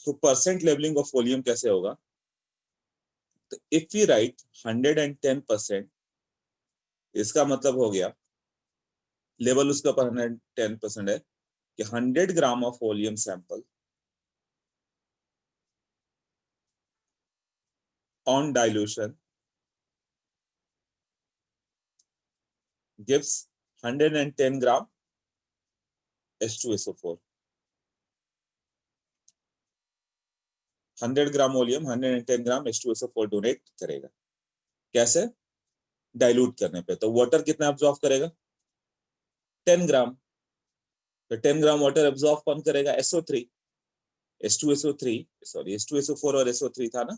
तो percent levelling of volume कैसे होगा? तो इफ वी राइट 110%, इसका मतलब हो गया लेवल उसका पर 110% है कि 100 gram of volume sample on dilution gives 110 gram H2SO4. 100 gram volume 110 gram H2SO4 donate करेगा। कैसे? डाइल्यूट करने पे। तो वाटर कितना एब्जॉर्ब करेगा? 10 ग्राम। तो 10 ग्राम वाटर एब्जॉर्ब कौन करेगा? SO3, H2SO3, सॉरी H2SO4 और SO3 था ना,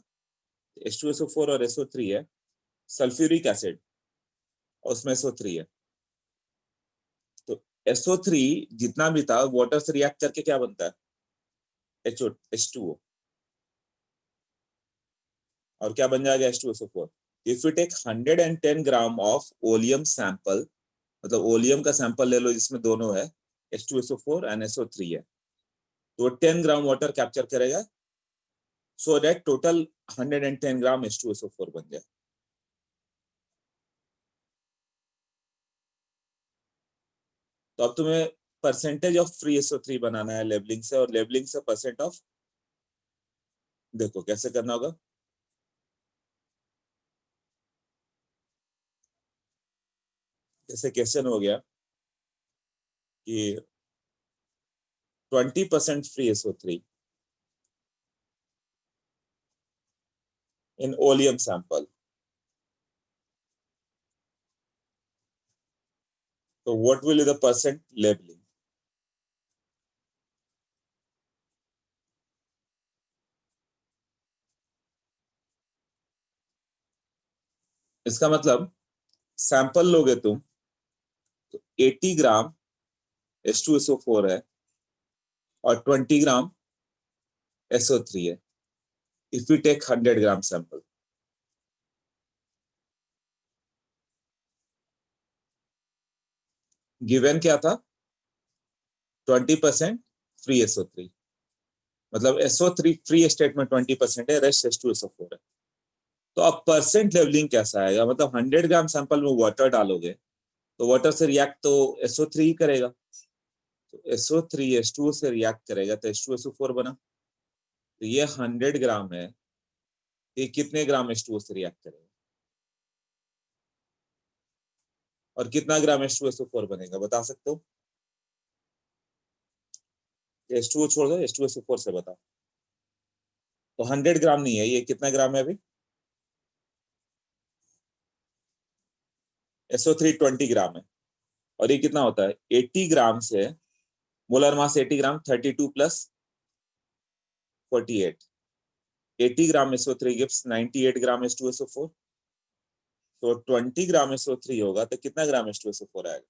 H2SO4 और SO3 है, सल्फ्यूरिक एसिड और उसमें SO3 है। तो SO3 जितना भी था वाटर से रिएक्ट करके क्या बनता है? H2O, और क्या बन जाएगा? H2SO4। If you take 110 gram of oleum sample, मतलब ओलियम का सैंपल ले लो जिसमें दोनों है, H2SO4 एंड SO3 है, तो 10 ग्राम वाटर कैप्चर करेगा, so that total 110 gram H2SO4 बन जाए। तो अब तुम्हें परसेंटेज ऑफ फ्री SO3 बनाना है लेबलिंग से, और लेबलिंग से परसेंट ऑफ, देखो कैसे करना होगा। जैसे क्वेश्चन हो गया कि 20% free SO3 in oleum sample, so what will be the percent labeling? इसका मतलब सैंपल लोगे तुम तो 80 ग्राम H2SO4 है और 20 ग्राम SO3 है। If you take 100 gram sample, given क्या था? 20% फ्री SO3, मतलब SO3 फ्री स्टेट में 20% है, रेस्ट H2SO4 है। तो अब परसेंट लेवलिंग कैसा आएगा? मतलब 100 ग्राम सैंपल में वाटर डालोगे तो वाटर से रिएक्ट तो SO3 ही करेगा, तो SO3 H2O से रिएक्ट करेगा तो H2SO4 बना। तो ये 100 ग्राम है, ये कितने ग्राम H2O से रिएक्ट करेगा और कितना ग्राम H2SO4 बनेगा, बता सकते हो? H2O छोड़ दो, H2SO4 से बताओ। तो 100 ग्राम नहीं है, ये कितना ग्राम है अभी? SO3 20 ग्राम है, और ये कितना होता है? 80 ग्राम से, मोलर मास 80 ग्राम, 32 प्लस 48, 80 ग्राम SO3 गिव्स 98 ग्राम H2SO4। तो 20 ग्राम SO3 होगा तो कितना ग्राम H2SO4 आएगा?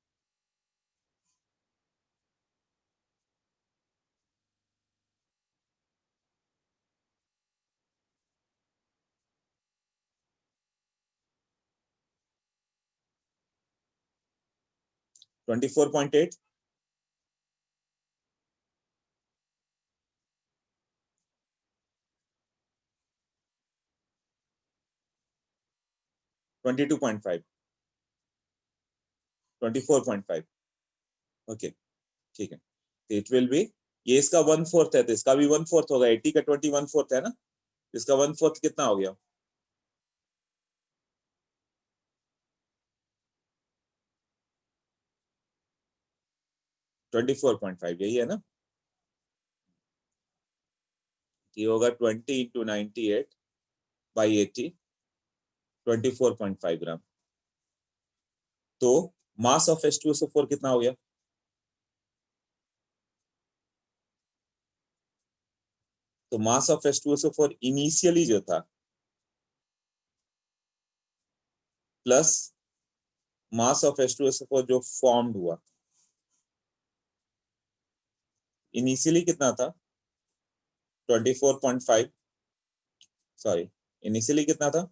ट्वेंटी 24.8, 22.5, 24.5। ओके, ठीक है। इट विल बी, ये इसका 1/4 है तो इसका भी 1/4 होगा। 80 का 20 1/4 है ना, इसका 1/4 कितना हो गया? 24.5, यही है ना? ये होगा 20 इंटू 98/80, 24.5 ग्राम। तो मास ऑफ H2SO4 कितना हो गया? तो मास ऑफ H2SO4 इनिशियली जो था प्लस मास ऑफ H2SO4 जो फॉर्म्ड हुआ, इनिशियली कितना था? 24.5, सॉरी, इनिशियली कितना था?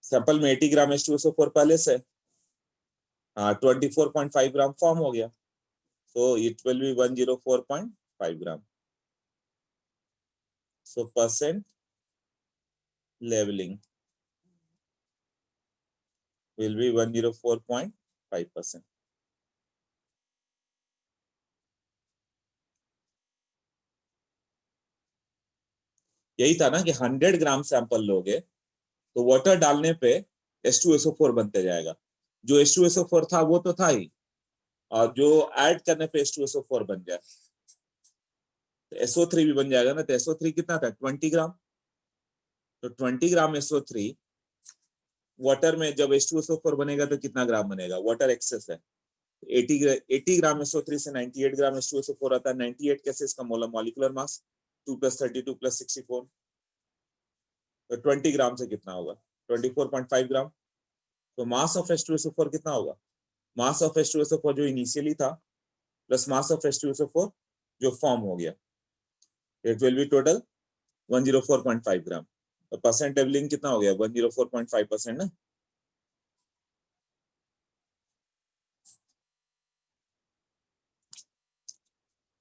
सैंपल में 80 ग्राम H2SO4 पहले से, हाँ, 24.5 ग्राम फॉर्म हो गया, so it will be 104.5 gram. So percent leveling will be 104.5%. यही था ना कि 100 ग्राम सैंपल लोगे तो वाटर डालने पे H2SO4 बनते जाएगा। जो H2SO4 था वो तो था ही, और जो ऐड करने पे H2SO4 बन जाए तो SO3 भी बन जाएगा ना। तो SO3 कितना था, 20 ग्राम। तो 20 ग्राम SO3 वाटर में जब H2SO4 बनेगा तो कितना ग्राम बनेगा, वाटर एक्सेस है। 80 ग्राम SO3 से 98 ग्राम H2SO4 आता है। 98 कैसे, इसका मोलर मॉलिक्यूलर मास 2 + 32 + 64। तो 20 ग्राम से कितना होगा, 24.5 ग्राम। तो मास ऑफ H2SO4 कितना होगा, मास ऑफ H2SO4 जो इनिशियली था प्लस मास ऑफ H2SO4 जो फॉर्म हो गया, इट विल बी टोटल 104.5 ग्राम। और परसेंट लेवलिंग कितना हो गया, 104.5% ना।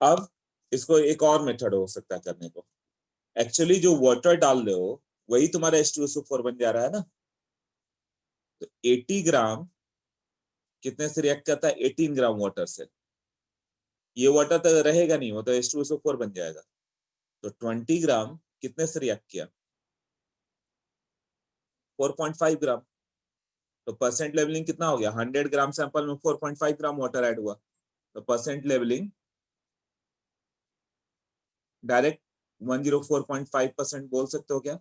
अब इसको एक और मेथड हो सकता है करने को। एक्चुअली जो वाटर डाल रहे हो वही तुम्हारा H2SO4 बन जा रहा है ना। तो 80 ग्राम कितने से रिएक्ट करता है, 18 ग्राम वाटर से। ये वाटर तो रहेगा नहीं, वो तो H2SO4 बन जाएगा। तो 20 ग्राम कितने से रिएक्ट किया, 4.5 ग्राम। तो परसेंट लेवलिंग कितना हो गया, 100 ग्राम सैंपल में 4.5 ग्राम वाटर ऐड हुआ। तो परसेंट लेवलिंग डायरेक्ट 104.5% बोल सकते हो क्या।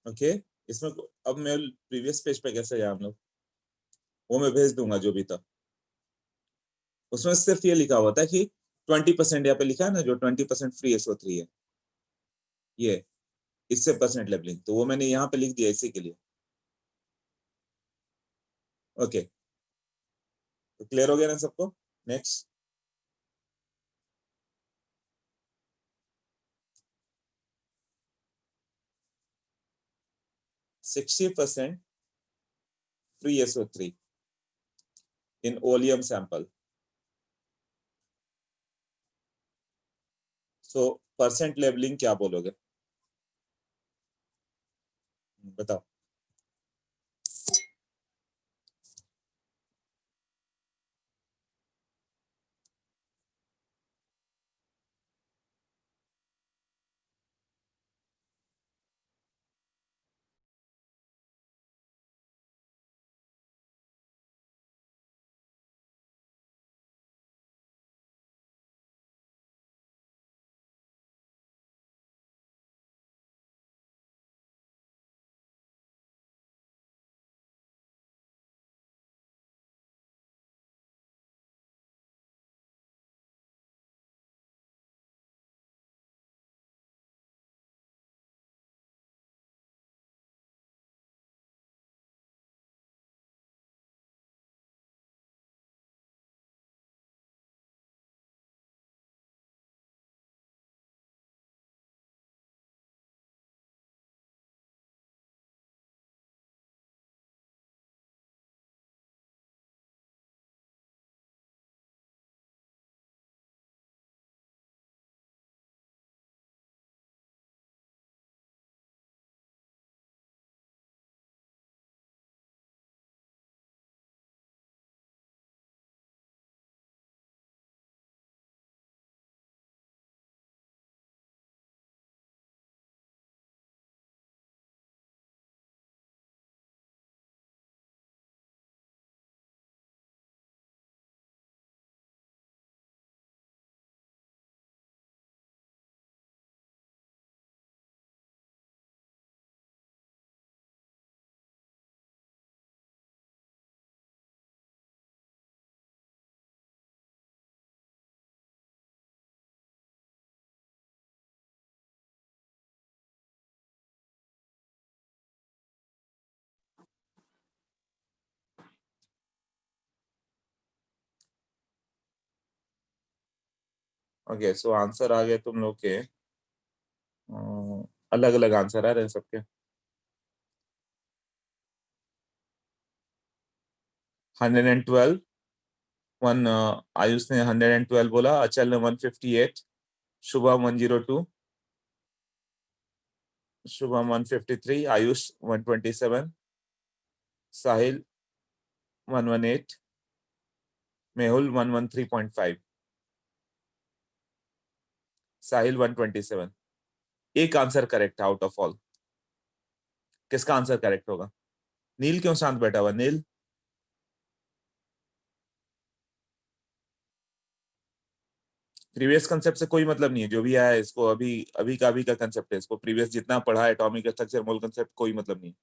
ओके इसमें अब मैं प्रीवियस पेज पे कैसे जाए हम लोग, वो मैं भेज दूंगा जो भी था। उसमें सिर्फ ये लिखा हुआ था कि 20%, यहाँ पे लिखा है ना जो 20% फ्री SO3 है, ये इससे परसेंट लेवलिंग, तो वो मैंने यहाँ पे लिख दिया इसी के लिए। ओके तो क्लियर हो गया ना सबको। Next 60% free SO3 in oleum sample। So percent labelling क्या बोलोगे, बताओ। ओके, सो आंसर आ गए तुम लोग के, अलग अलग आंसर आ रहे हैं सबके। 112, वन आयुष ने 112 बोला, अचल ने 158, शुभम 102, शुभम 153, आयुष 127, साहिल 118, मेहुल 113.5, साहिल 127। एक answer correct out of all. किसका आंसर करेक्ट होगा? नील क्यों शांत बैठा हुआ नील? प्रीवियस कंसेप्ट से कोई मतलब नहीं है, जो भी आया है इसको अभी अभी का कंसेप्ट है, इसको प्रीवियस जितना पढ़ा है एटॉमिक स्ट्रक्चर मोल कंसेप्ट कोई मतलब नहीं है,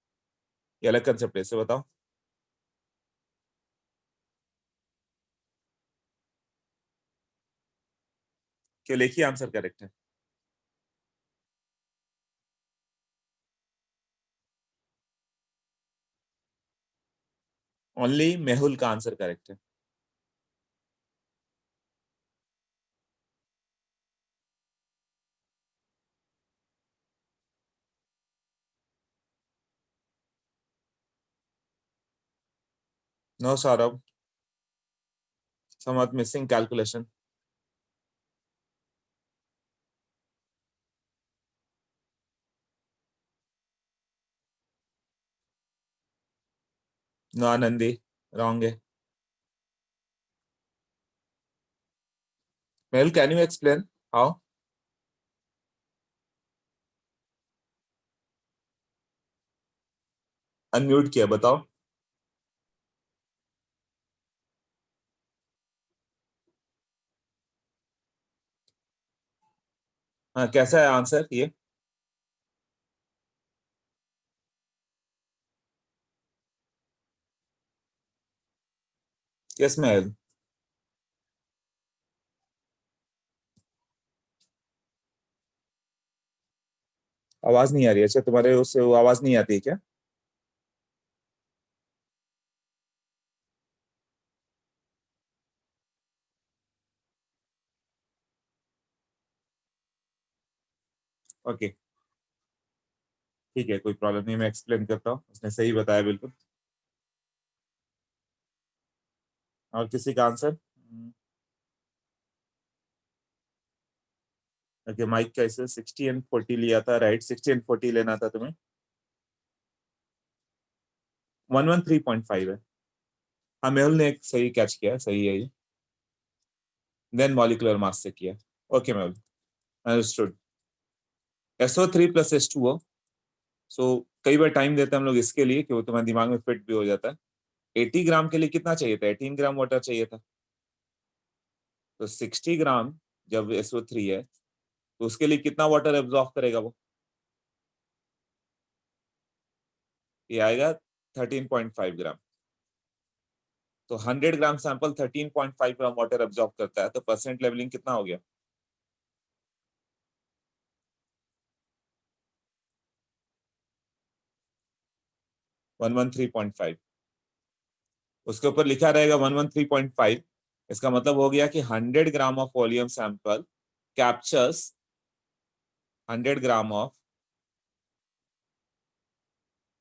ये अलग कंसेप्ट है, इसे बताओ। केवल एक ही आंसर करेक्ट है। ओनली मेहुल का आंसर करेक्ट है। No Saurabh, somewhat missing calculation. No Anandi, wrong है। Mehul can you explain how? Unmute किया, बताओ। हाँ, कैसा है आंसर ये? यस मेहुल। आवाज नहीं आ रही है, अच्छा तुम्हारे उससे वो आवाज नहीं आती है क्या? ओके, ठीक है, कोई प्रॉब्लम नहीं, मैं एक्सप्लेन करता हूँ, उसने सही बताया बिल्कुल। और किसी का आंसर? ओके, माइक कैसे 60 and 40 लिया था, राइट, 60 and 40 लेना था तुम्हें। 113.5 है। हाँ, मेहुल ने एक सही कैच किया, सही है ये। देन मॉलिक्यूलर मास से किया। Okay Mehul, understood. SO3 + H2O। सो कई बार टाइम देते हैं हम लोग इसके लिए कि वो तुम्हारे दिमाग में फिट भी हो जाता है। 80 ग्राम के लिए कितना चाहिए था? 18 ग्राम वाटर चाहिए था। तो 60 ग्राम जब SO3 है तो उसके लिए कितना वाटर एब्जॉर्ब करेगा वो? ये आएगा 13.5 ग्राम। तो 100 gram sample 13.5 gram water absorb करता है, तो परसेंट लेवलिंग कितना हो गया? 113.5। उसके ऊपर लिखा रहेगा 113.5। इसका मतलब हो गया कि 100 gram of volume sample captures 100 gram of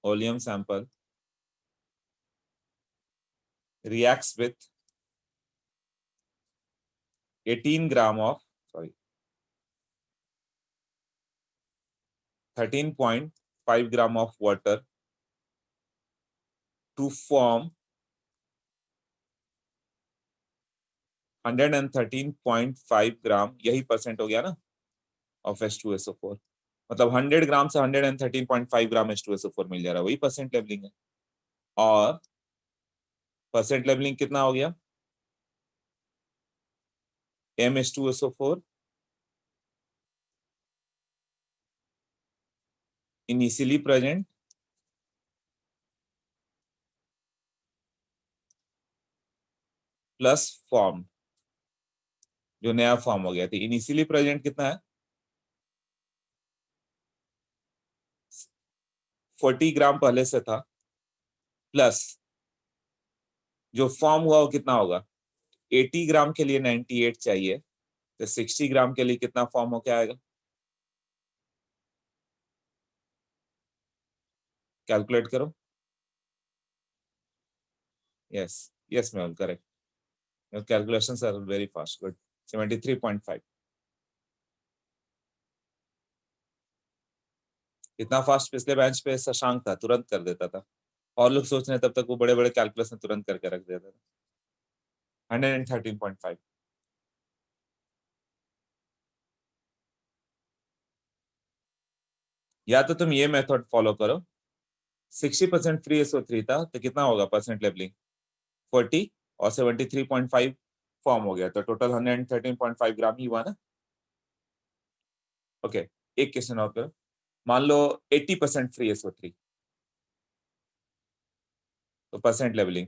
volume sample reacts with 18 gram of, sorry, 13.5 gram of water to form 113.5 gram, यही परसेंट हो गया ना, ऑफ H2SO4। मतलब 100 ग्राम से 113.5 ग्राम H2SO4 मिल जा रहा है, वही परसेंट लेवलिंग है। और परसेंट लेवलिंग कितना हो गया? MH2SO4 initially present plus form, जो नया फॉर्म हो गया थी। इनिशियली प्रेजेंट कितना है? 40 ग्राम पहले से था, प्लस जो फॉर्म हुआ वो कितना होगा? 80 ग्राम के लिए 98 चाहिए, तो 60 ग्राम के लिए कितना फॉर्म हो क्या आएगा? कैलकुलेट करो। Yes, yes ma'am, correct. Your calculations are very fast, good. 73.5। इतना फास्ट पिछले बेंच पे शशांक था, तुरंत कर देता था। और लोग सोच रहे हैं तब तक वो बड़े बड़े कैलकुलेशन तुरंत करके रख देता था। 113.5। या तो तुम ये मेथड फॉलो करो, 60% फ्री SO3 था तो कितना होगा परसेंट लेवलिंग? 40, और 73.5 फॉर्म हो गया, तो टोटल 113.5 ग्राम ही हुआ ना। ओके, एक क्वेश्चन और करो। मान लो 80% फ्री SO3, तो परसेंट लेवलिंग?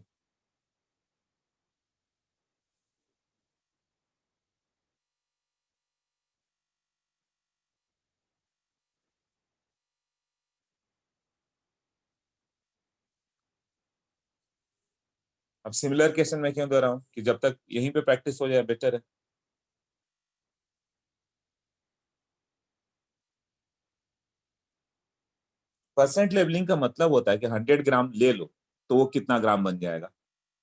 अब सिमिलर क्वेश्चन मैं क्यों दे रहा हूँ कि जब तक यहीं पे प्रैक्टिस हो जाए बेटर है। परसेंट लेवलिंग का मतलब होता है कि 100 ग्राम ले लो तो वो कितना ग्राम बन जाएगा।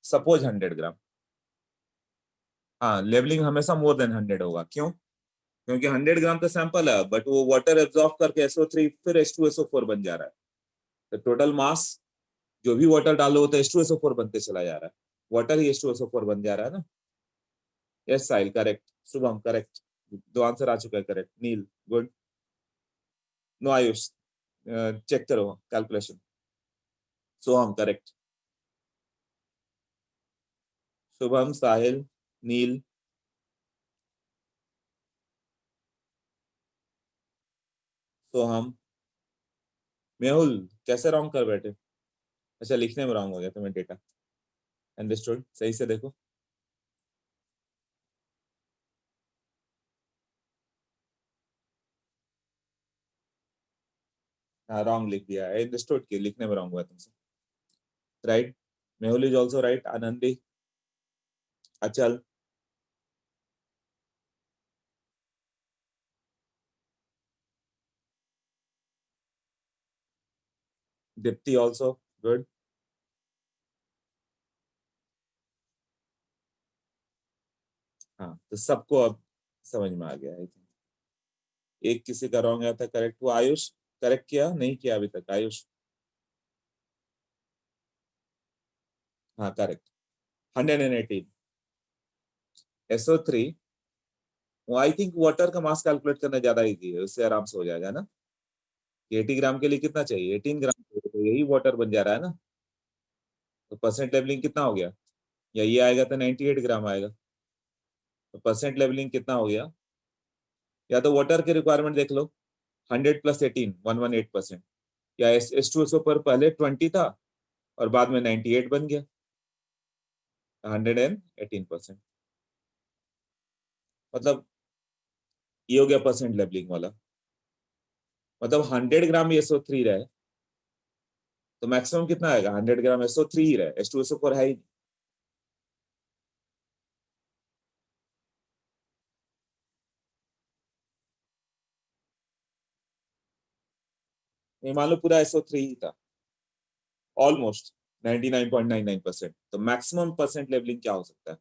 सपोज 100 ग्राम। हाँ, लेवलिंग हमेशा मोर देन 100 होगा, क्यों? क्योंकि 100 ग्राम का सैंपल है, बट वो वाटर एब्जॉर्ब करके SO3 फिर H2SO4 बन जा रहा है। तो टोटल मास जो भी वाटर डालो तो H2SO4 बनते चला जा रहा है। वाटर ही H2SO4 बन जा रहा है ना। यस साहिल, करेक्ट। शुभम, करेक्ट। दो आंसर आ चुका है, करेक्ट। नील, गुड। नो आयुष, चेक करो कैलकुलेशन। सोहम, करेक्ट। शुभम, साहिल, नील। सोहम। मेहुल, कैसे रॉन्ग कर बैठे? अच्छा, लिखने में रॉन्ग हो गया तुम्हें डेटा। अंडरस्टूड, सही से देखो। हाँ, रॉन्ग लिख दिया। अंडरस्टूड कि लिखने में रॉन्ग हुआ तुमसे। Right. Mehul is also right. Anandi, अचल, दीप्ति ऑल्सो, गुड। हाँ, तो सबको अब समझ में आ गया है। एक किसी का रॉन्ग आया था, करेक्ट हुआ। आयुष, करेक्ट किया नहीं किया अभी तक आयुष? हाँ, करेक्ट। 118। SO3, वो आई थिंक वाटर का मास कैलकुलेट करना ज्यादा इजी है, उससे आराम से हो जाएगा ना। 80 ग्राम के लिए कितना चाहिए? 18 ग्राम चाहिए, तो यही वाटर बन जा रहा है ना। तो परसेंट लेवलिंग कितना हो गया? या ये आएगा तो 98 ग्राम आएगा। तो परसेंट लेवलिंग कितना हो गया? या तो वाटर के रिक्वायरमेंट देख लो, 100 + 18, 118%। या H2SO पर पहले 20 था और बाद में 98 बन गया, 118%। मतलब ये हो गया परसेंट लेवलिंग वाला। मतलब 100 ग्राम SO3 रहे तो मैक्सिमम कितना आएगा? 100 ग्राम SO3 ही रहे, H2SO4 है ही नहीं। मान लो पूरा SO3 ही था, ऑलमोस्ट 99.99%, तो मैक्सिमम परसेंट लेवलिंग क्या हो सकता है?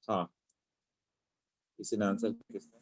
हाँ, किसी ने आंसर, किसने?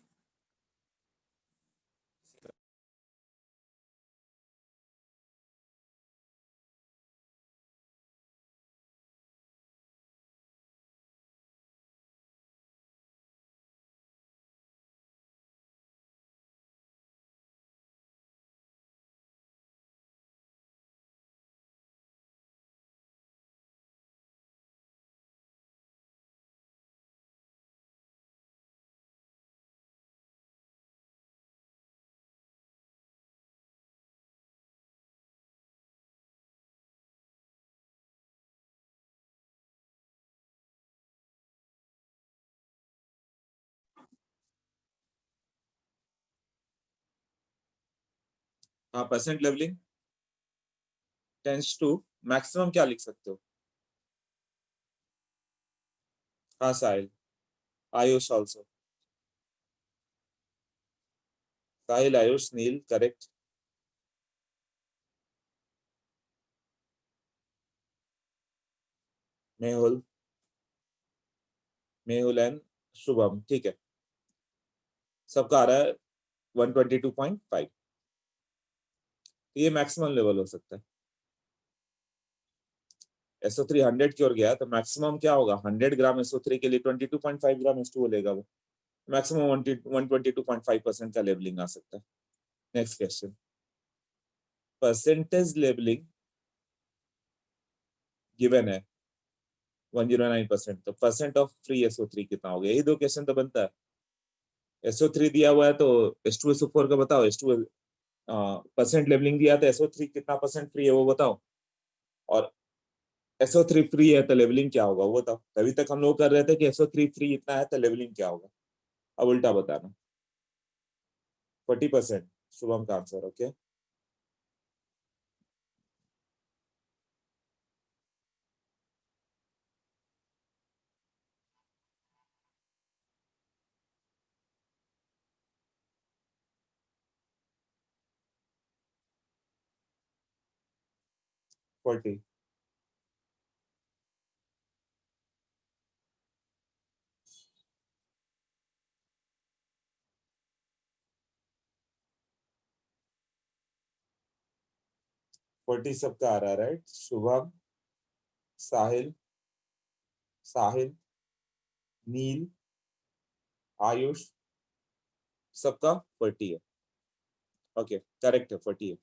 हाँ, percent leveling tends to maximum क्या लिख सकते हो? हाँ Sahil, Ayush also, Sahil, Ayush, Neel, correct. Mehul, Mehul and Shubham, ठीक है। सबका आ रहा है 122.5। ये मैक्सिमम लेवल हो सकता है। SO3 100 की ओर गया तो मैक्सिमम क्या होगा? 100 ग्राम SO3 के लिए 22.5 ग्राम H2O लेगा वो। मैक्सिमम 122.5% का लेवलिंग आ सकता है। Next question, percentage levelling given है 109%, तो परसेंट ऑफ फ्री SO3 कितना हो गया? यही दो क्वेश्चन तो बनता है। SO3 दिया हुआ है तो H2SO4 का बताओ, H2 परसेंट लेवलिंग दिया तो SO3 कितना परसेंट फ्री है वो बताओ, और SO3 फ्री है तो लेवलिंग क्या होगा वो बताओ। तभी तक हम लोग कर रहे थे कि SO3 फ्री इतना है तो लेवलिंग क्या होगा। अब उल्टा बताना। 40%, शुभम का आंसर, ओके। 40। 40 सबका आ रहा है, राइट? शुभम, साहिल, साहिल, नील, आयुष, सबका 40 है। ओके, करेक्ट है, 40 है।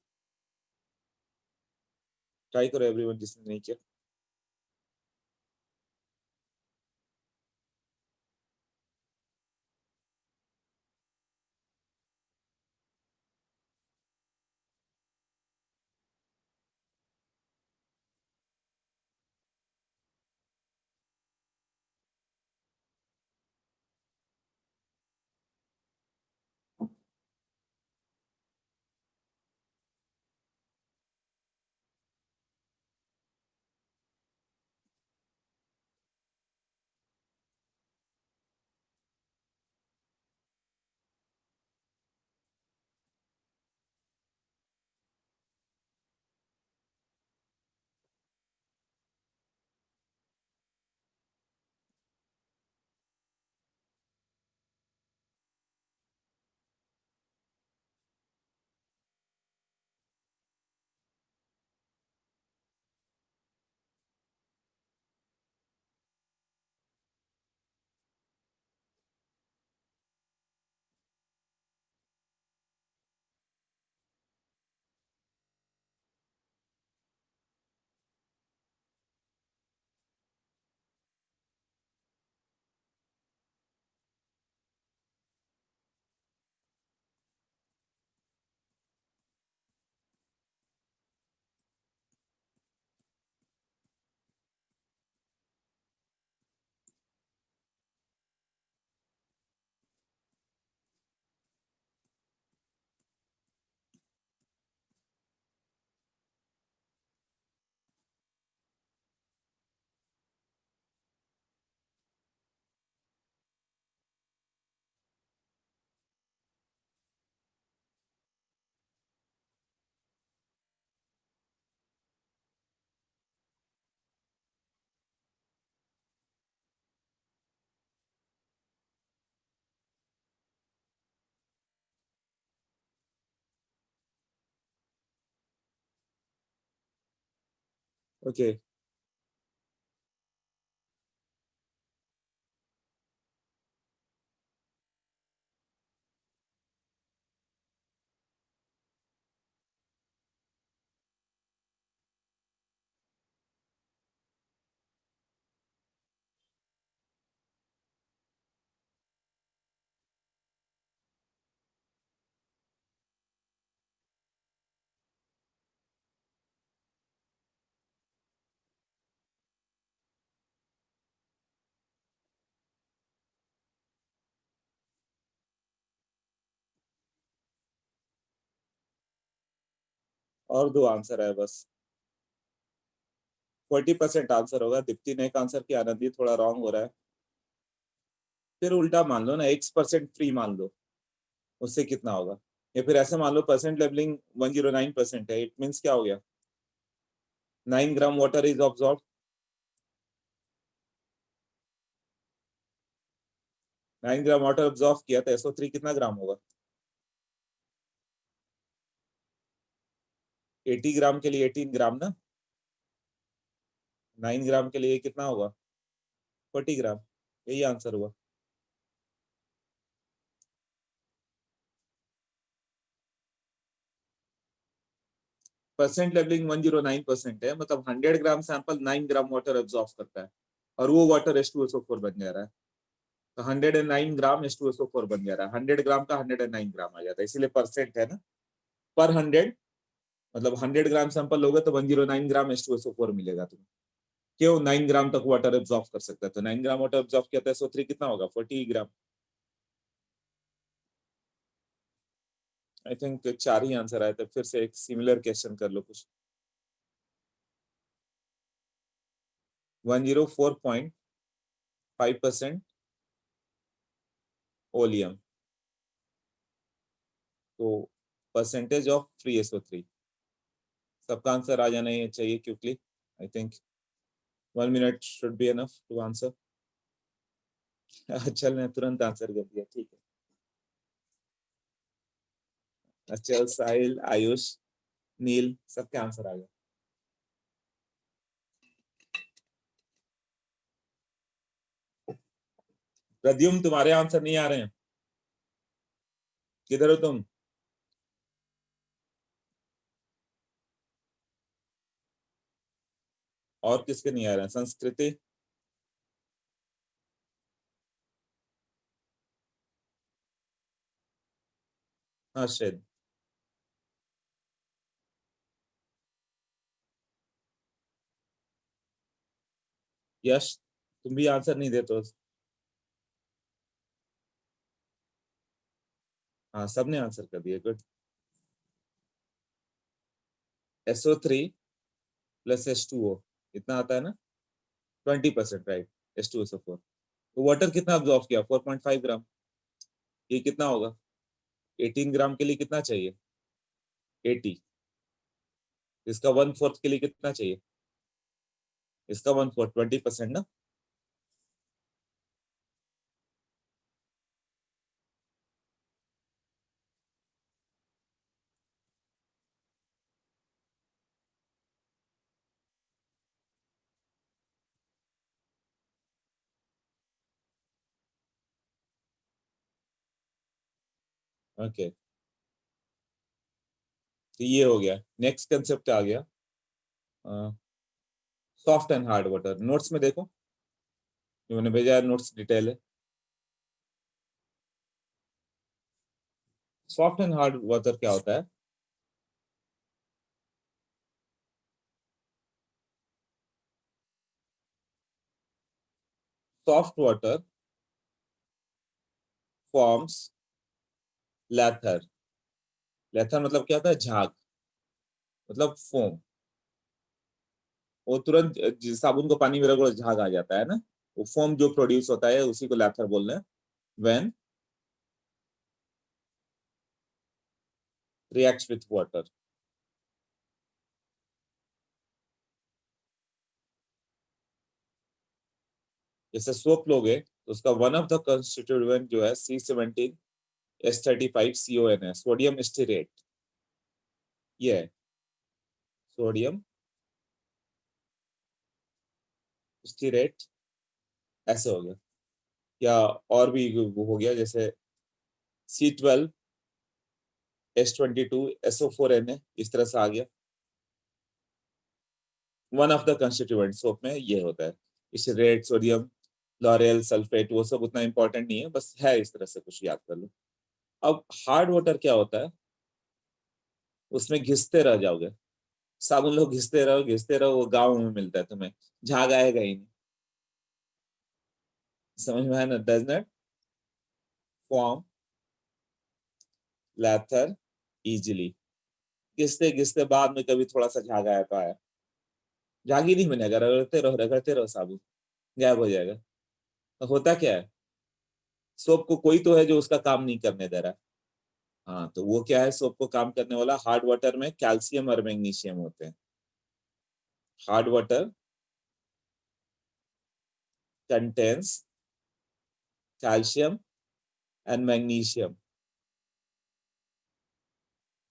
ट्राई करो एवरीवन जिसने नहीं किया। ओके, और 2 आंसर है बस। 40% आंसर होगा। दीप्ति ने एक आंसर किया, आनंदी थोड़ा रॉन्ग हो रहा है। फिर उल्टा मान लो ना, X% फ्री मान लो, उससे कितना होगा? या फिर ऐसे मान लो परसेंट लेवलिंग 109% है, इट मीन्स क्या हो गया? 9 gram water is absorb. 9 gram water absorb किया तो SO3 कितना ग्राम होगा? 80 ग्राम के लिए 18 ग्राम ना। 9 ग्राम के लिए कितना होगा? 40 ग्राम। यही आंसर हुआ। परसेंट लेवलिंग 109% है, मतलब 100 gram sample 9 gram water absorb करता है, और वो वाटर H2SO4 बन जा रहा है। तो 109 ग्राम H2SO4 बन जा रहा है। 100 ग्राम का 109 ग्राम आ जाता है, इसीलिए परसेंट है ना। पर 100, मतलब 100 ग्राम सैंपल लोगे तो 109 ग्राम H2SO4 मिलेगा तुम्हें। क्यों? 9 ग्राम तक वाटर एब्जॉर्ब कर सकता है, तो 9 ग्राम वाटर एब्जॉर्ब किया तो SO3 कितना होगा? 40 ग्राम। आई थिंक 4 ही आंसर आए थे। फिर से एक सिमिलर क्वेश्चन कर लो कुछ। 104.5% ओलियम, तो परसेंटेज ऑफ फ्री SO3। सबका आंसर आ जाना ही चाहिए quickly. I think 1 minute should be enough to answer. Achal ने तुरंत आंसर कर दिया, ठीक है। अचल, साहिल, आयुष, नील, सबके आंसर आ गए। प्रद्युम, तुम्हारे आंसर नहीं आ रहे हैं, किधर हो तुम? और किसके नहीं आ रहे हैं? संस्कृति, हाँ शायद। यश, तुम भी आंसर नहीं देते हो। हाँ, सबने आंसर कर दिया, गुड। SO3 प्लस H2O इतना आता है ना, 20%, राइट। H2SO4, तो वाटर कितना अब्जॉर्ब किया? 4.5 ग्राम। ये कितना होगा? 18 ग्राम के लिए कितना चाहिए? 80। इसका 1/4 के लिए कितना चाहिए? इसका 1/4, 20% ना। ओके, तो ये हो गया। नेक्स्ट कंसेप्ट आ गया, soft and hard water. Notes में देखो, जो मैंने भेजा है, नोट्स डिटेल है। सॉफ्ट एंड हार्ड वाटर क्या होता है? Soft water forms lather. Lather मतलब क्या होता है? झाग, मतलब फोम। वो तुरंत साबुन को पानी में रगड़ो, झाग आ जाता है ना। वो फोम जो प्रोड्यूस होता है उसी को लैथर बोल रहे हैं। When reacts with water. जैसे सोप लोगे तो उसका वन ऑफ द कंस्टिट्यूएंट जो है C17H35CON है, सोडियम स्टीरेट। ये है सोडियम स्टीरेट, ऐसे हो गया। या और भी वो हो गया, जैसे C12H22SO4Na, इस तरह से आ गया। One of the constituent soap में ये होता है। स्टीरेट, सोडियम, लॉरेल सल्फेट, वो सब उतना इंपॉर्टेंट नहीं है, बस है इस तरह से, कुछ याद कर लो। अब हार्ड वाटर क्या होता है? उसमें घिसते रह जाओगे, साबुन लो, घिसते रहो घिसते रहो, वो गाँव में मिलता है तुम्हें, झाग आएगा ही नहीं। समझ में आया ना? Does not form lather easily. घिसते घिसते बाद में कभी थोड़ा सा झाग आया तो आया, झाग ही नहीं बनेगा, रगड़ते रहो साबुन गायब हो जाएगा। तो होता क्या है, सोप को कोई तो है जो उसका काम नहीं करने दे रहा है। हाँ, तो वो क्या है, सोप को काम करने वाला, हार्ड वाटर में कैल्शियम और मैग्नीशियम होते हैं। Hard water contains calcium and magnesium.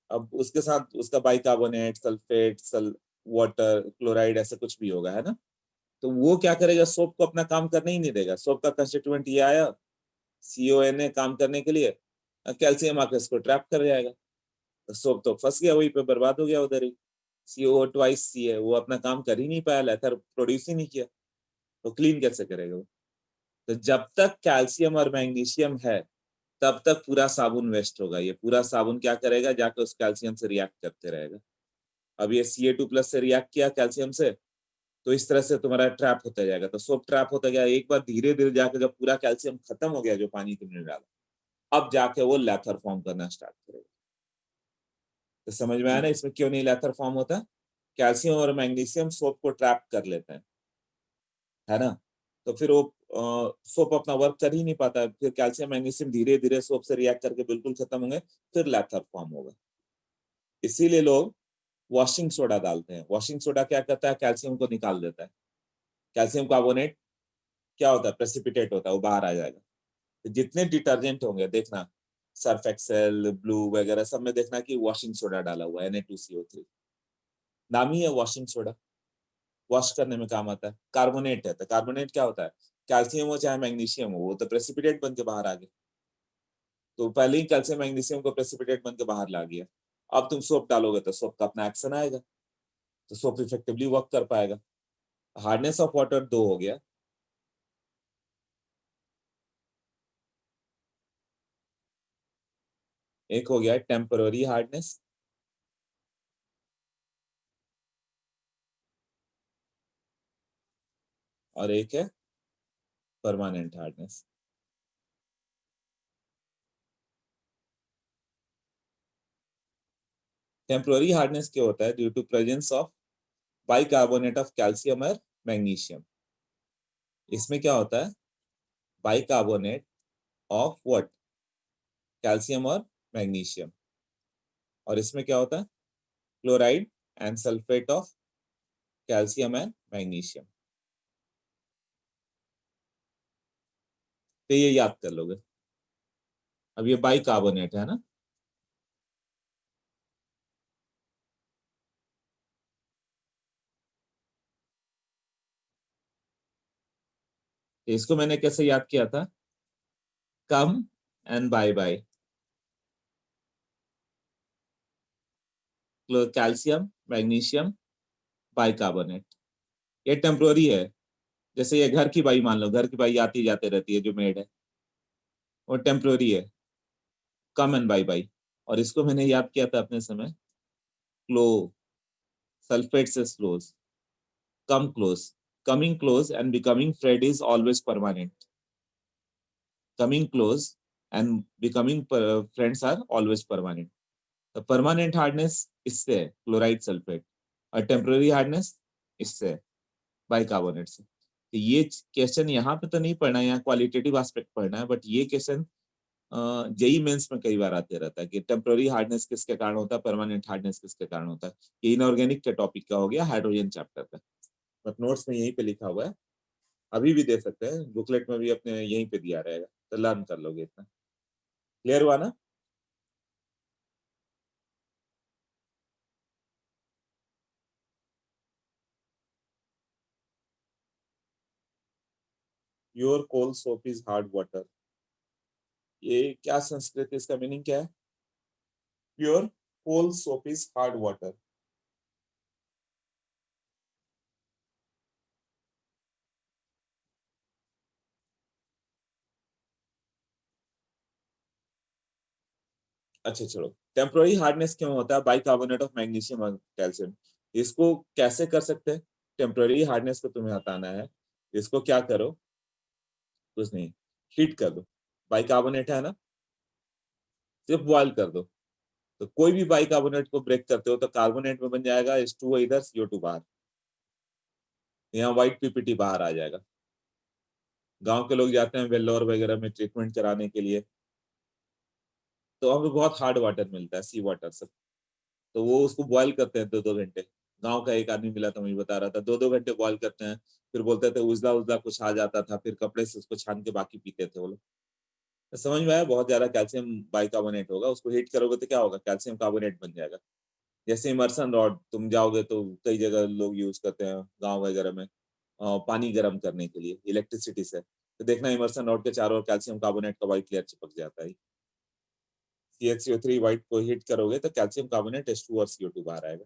अब उसके साथ उसका बाइकार्बोनेट, सल्फेट, वाटर, क्लोराइड, ऐसा कुछ भी होगा, है ना। तो वो क्या करेगा, सोप को अपना काम करने ही नहीं देगा। सोप का कंस्टिट्यूएंट ये आया, CONA काम करने के लिए, कैल्शियम आकर इसको ट्रैप कर जाएगा, तो सोप तो फंस गया वहीं पे, बर्बाद हो गया उधर ही। CO2 है, वो अपना काम कर ही नहीं पाया, लेथर प्रोड्यूस ही नहीं किया, तो क्लीन कैसे करेगा वो। तो जब तक कैल्शियम और मैग्नीशियम है तब तक पूरा साबुन वेस्ट होगा। ये पूरा साबुन क्या करेगा, जाकर उस कैल्शियम से रिएक्ट करते रहेगा। अब ये Ca2+ से रिएक्ट किया कैल्शियम से, तो इस तरह से तुम्हारा ट्रैप होता जाएगा, तो सोप ट्रैप होता गया। एक बार धीरे धीरे जाकर जब पूरा कैल्शियम खत्म हो गया जो पानी तुमने डाला, अब जाके वो लैथर फॉर्म करना स्टार्ट करेगा। तो समझ में आया ना इसमें क्यों नहीं लैथर फॉर्म होता। कैल्शियम और मैग्नीशियम सोप को ट्रैप कर लेते हैं, है ना। तो फिर वो सोप अपना वर्क कर ही नहीं पाता है। फिर कैल्शियम मैग्नीशियम धीरे धीरे सोप से रिएक्ट करके बिल्कुल खत्म होंगे, फिर लैथर फॉर्म होगा। इसीलिए लोग वॉशिंग सोडा डालते हैं। वॉशिंग सोडा क्या करता है, कैल्शियम को निकाल देता है। कैल्शियम कार्बोनेट क्या होता है, प्रेसिपिटेट होता है, वो बाहर आ जाएगा। तो जितने डिटर्जेंट होंगे देखना, सर्फ एक्सेल, ब्लू वगैरह, सब में देखना कि वॉशिंग सोडा डाला हुआ है, Na2CO3, नाम ही है वॉशिंग सोडा, वॉश करने में काम आता है। कार्बोनेट है, तो कार्बोनेट क्या होता है, कैल्शियम हो चाहे मैग्नीशियम हो, वो तो प्रेसिपिटेट बन के बाहर आ गए। तो पहले ही कैल्शियम मैग्नीशियम को प्रेसिपिटेट बन के बाहर ला गया। अब तुम सोप डालोगे तो सोप का अपना एक्शन आएगा, तो सोप इफेक्टिवली वर्क कर पाएगा। हार्डनेस ऑफ वाटर दो हो गया, एक हो गया टेम्पररी हार्डनेस, और एक है परमानेंट हार्डनेस। टेम्पररी हार्डनेस क्या होता है, due to presence of bicarbonate of calcium और मैग्नीशियम। इसमें क्या होता है, बाइकार्बोनेट ऑफ व्हाट, कैल्शियम और मैग्नीशियम। और इसमें क्या होता है, chloride and sulphate of calcium and magnesium. तो ये याद कर लोगे। अब ये बाइकार्बोनेट है ना, तो इसको मैंने कैसे याद किया था, come and buy buy, calcium magnesium bicarbonate. ये टेम्पररी है। जैसे ये घर की बाई, मान लो घर की बाई आती जाते रहती है जो मेड है, वो टेम्पररी है, कम एंड बाय बाय। और इसको मैंने याद किया था अपने समय, क्लो, सल्फेट से close, come close, coming close and becoming friend is always permanent, coming close and becoming friends are always permanent. तो परमानेंट हार्डनेस इससे है, क्लोराइड सल्फेट, और टेम्पररी हार्डनेस इससे है, बाइकार्बोनेट से। तो ये क्वेश्चन यहाँ पे तो नहीं पढ़ना है, यहाँ क्वालिटेटिव एस्पेक्ट पढ़ना है, बट ये क्वेश्चन जेई मेंस में कई बार आते रहता है कि टेम्पररी हार्डनेस किसके कारण होता है, परमानेंट हार्डनेस किसके कारण होता है। ये इनऑर्गेनिक के टॉपिक का हो गया, हाइड्रोजन चैप्टर का, बट नोट्स में यहीं पे लिखा हुआ है। अभी भी दे सकते हैं, बुकलेट में भी अपने यहीं पे दिया रहेगा, तो लर्न कर लोगे इतना। क्लियर हुआ ना। Pure coal soap is hard water, ये क्या संस्कृत, इसका मीनिंग क्या है, pure coal soap is hard water. अच्छा चलो, टेम्पररी हार्डनेस क्यों होता है, बाइकार्बोनेट ऑफ मैग्नीशियम और कैल्शियम। इसको कैसे कर सकते हैं, टेम्पररी हार्डनेस को तुम्हें हटाना है, इसको क्या करो, कुछ नहीं, हीट कर दो। बाइकार्बोनेट है ना, सिर्फ बॉयल कर दो, तो कोई भी बाइकार्बोनेट को ब्रेक करते हो तो कार्बोनेट में बन जाएगा H2O, इधर CO2 बाहर, यहाँ व्हाइट पीपीटी बाहर आ जाएगा। गांव के लोग जाते हैं वेल्लोर वगैरह में ट्रीटमेंट कराने के लिए, तो हमें बहुत हार्ड वाटर मिलता है, सी वाटर से, तो वो उसको बॉयल करते हैं 2-2 घंटे। गांव का एक आदमी मिला था, मुझे बता रहा था 2-2 घंटे बॉयल करते हैं, फिर बोलते थे उजला उजला कुछ आ जाता था, फिर कपड़े से उसको छान के बाकी पीते थे वो लोग। तो समझ में आया, बहुत ज्यादा कैल्शियम बाइकार्बोनेट होगा, उसको हीट करोगे तो क्या होगा, कैल्शियम कार्बोनेट बन जाएगा। जैसे इमर्सन रॉड तुम जाओगे तो कई जगह लोग यूज करते हैं गाँव वगैरह में, पानी गर्म करने के लिए इलेक्ट्रिसिटी से, तो देखना इमर्सन रॉड के चारों ओर कैल्शियम कार्बोनेट का व्हाइट लेयर चिपक जाता है। CH CO3 व्हाइट को हीट करोगे तो कैल्शियम कार्बोनेट H2 और CO2 बाहर आएगा।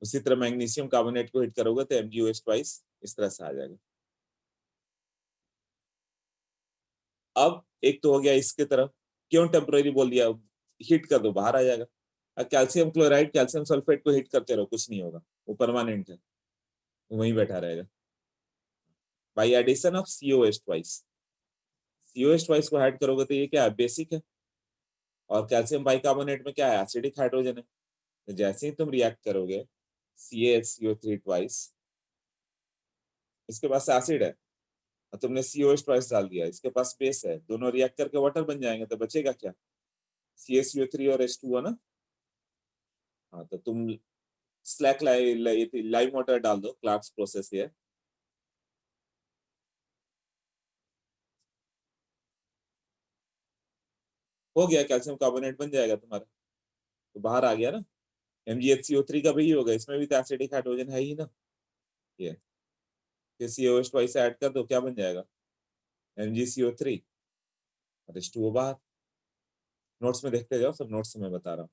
उसी तरह मैग्नीशियम कार्बोनेट को हीट करोगे तो MgOH ट्वाइस इस तरह से आ जाएगा। अब एक तो हो गया इसके तरफ, क्यों टेम्पररी बोल दिया, हीट कर दो बाहर आ जाएगा। अब कैल्शियम क्लोराइड कैल्शियम सल्फेट को हीट करते रहो, कुछ नहीं होगा, वो परमानेंट है, वो वहीं बैठा रहेगा। By addition of COH twice, COH twice को ऐड करोगे तो ये क्या है, बेसिक है, और कैल्शियम बाइकार्बोनेट में क्या है, एसिडिक हाइड्रोजन है। तो जैसे ही तुम रिएक्ट करोगे CaHCO3 ट्वाइस, इसके पास एसिड है और तुमने COH ट्वाइस डाल दिया, इसके पास बेस है, दोनों रिएक्ट करके वाटर बन जाएंगे, तो बचेगा क्या, CaCO3 और H2O ना। हाँ तो तुम स्लैक लाइम वाटर डाल दो, क्लार्क्स प्रोसेस है। हो गया, कैल्शियम कार्बोनेट बन जाएगा तुम्हारा, तो बाहर आ गया ना। MgHCO3 का भी होगा, इसमें भी तो एसिडिक हाइड्रोजन है ही ना, ये फिर COH ट्वाइस ऐड कर दो, क्या बन जाएगा, MgCO3 और H2O बाहर। नोट्स में देखते जाओ, सब नोट्स में बता रहा हूँ।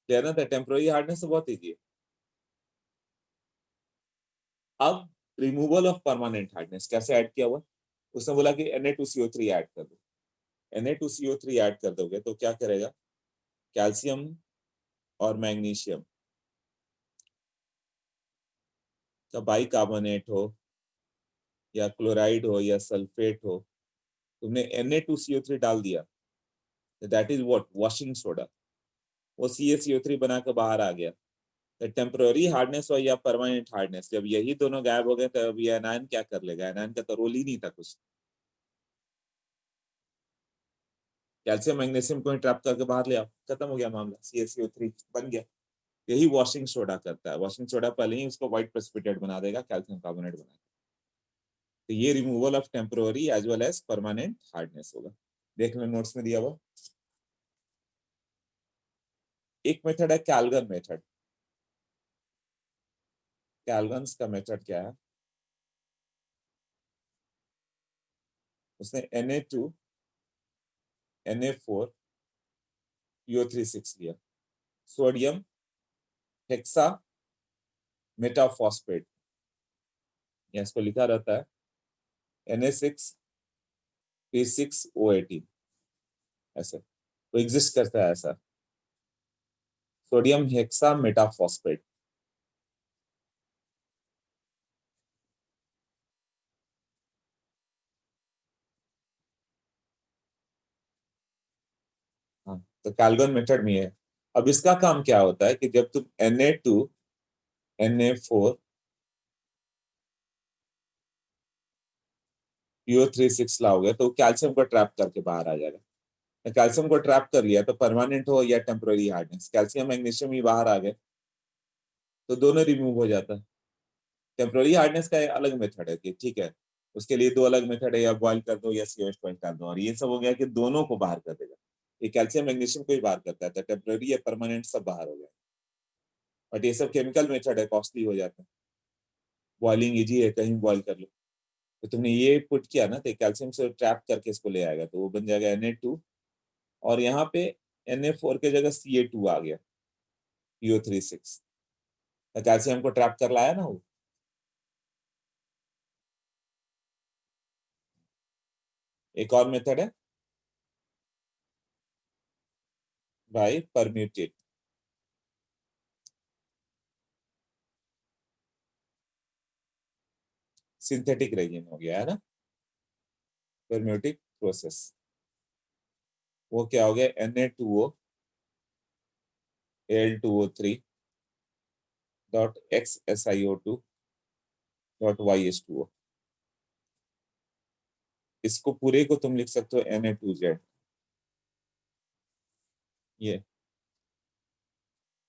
कहना था टेम्पररी हार्डनेस तो बहुत ईजी है। अब रिमूवल ऑफ परमानेंट हार्डनेस कैसे ऐड किया हुआ, उसने बोला कि Na2CO3 ऐड कर दो। Na2CO3 ऐड कर दोगे तो क्या करेगा, कैल्शियम और मैग्नीशियम का बाइकार्बोनेट हो या क्लोराइड हो या सल्फेट हो, तुमने Na2CO3 डाल दिया, that is what, washing soda, वो CaCO3 बना के बाहर आ गया। तो टेम्पररी हार्डनेस हो या परमानेंट हार्डनेस, जब यही दोनों गायब हो गए तो अब ये एनायन क्या कर लेगा, एनायन का तो रोल ही नहीं था कुछ। कैल्शियम मैग्नीशियम को ट्रैप करके बाहर ले आओ, खत्म हो गया मामला, CaCO3 बन गया। यही वॉशिंग सोडा करता है, वॉशिंग सोडा पहले ही उसको व्हाइट प्रेसिपिटेट बना देगा, कैल्शियम कार्बोनेट बना देगा। तो ये removal of temporary as well as permanent hardness होगा। देख लो नोट्स में दिया हुआ। एक मेथड है कैल्गन मेथड। कैल्गन्स का मेथड क्या है, उसने Na2 Na4 PO3 6 लिया, सोडियम हेक्सा मेटाफॉस्फेट, या इसको लिखा रहता है Na6P6O18, ऐसे तो एग्जिस्ट करता है ऐसा, सोडियम हेक्सा मेटाफॉस्फेट। हाँ तो कैल्गन मेथड में है। अब इसका काम क्या होता है कि जब तुम Na2 Na4 PO3 6 लाओगे तो कैल्शियम को ट्रैप करके बाहर आ जाएगा। कैल्शियम को ट्रैप कर लिया तो परमानेंट हो या टेम्पररी हार्डनेस, कैल्शियम मैग्नीशियम ही बाहर आ गए तो दोनों रिमूव हो जाता है। टेम्पररी हार्डनेस का अलग मेथड है कि ठीक है, उसके लिए दो अलग मेथड है, या बॉइल कर दो या COH पॉइंट कर दो, और ये सब हो गया कि दोनों को बाहर कर देगा। ये कैल्शियम मैग्नीशियम को ही बाहर करता है, तो टेम्पररी या परमानेंट सब बाहर हो गया। बट ये सब केमिकल मेथड है, कॉस्टली हो जाता है, बॉइलिंग इजी है, कहीं बॉइल कर लो। तो तुमने ये पुट किया ना तो कैल्शियम से ट्रैप करके इसको ले आएगा, तो वो बन जाएगा Na2, और यहाँ पे Na4 के जगह Ca2 आ गया, PO3 6, तो कैल्शियम को ट्रैप कर लाया ना वो। एक और मेथड है बाय परम्यूटेट, सिंथेटिक रेजिन हो गया है ना, परम्यूटिक प्रोसेस। वो क्या हो गया, Na2O Al2O3 dot XSiO2 dot YH2O। इसको पूरे को तुम लिख सकते हो Na2Z। ये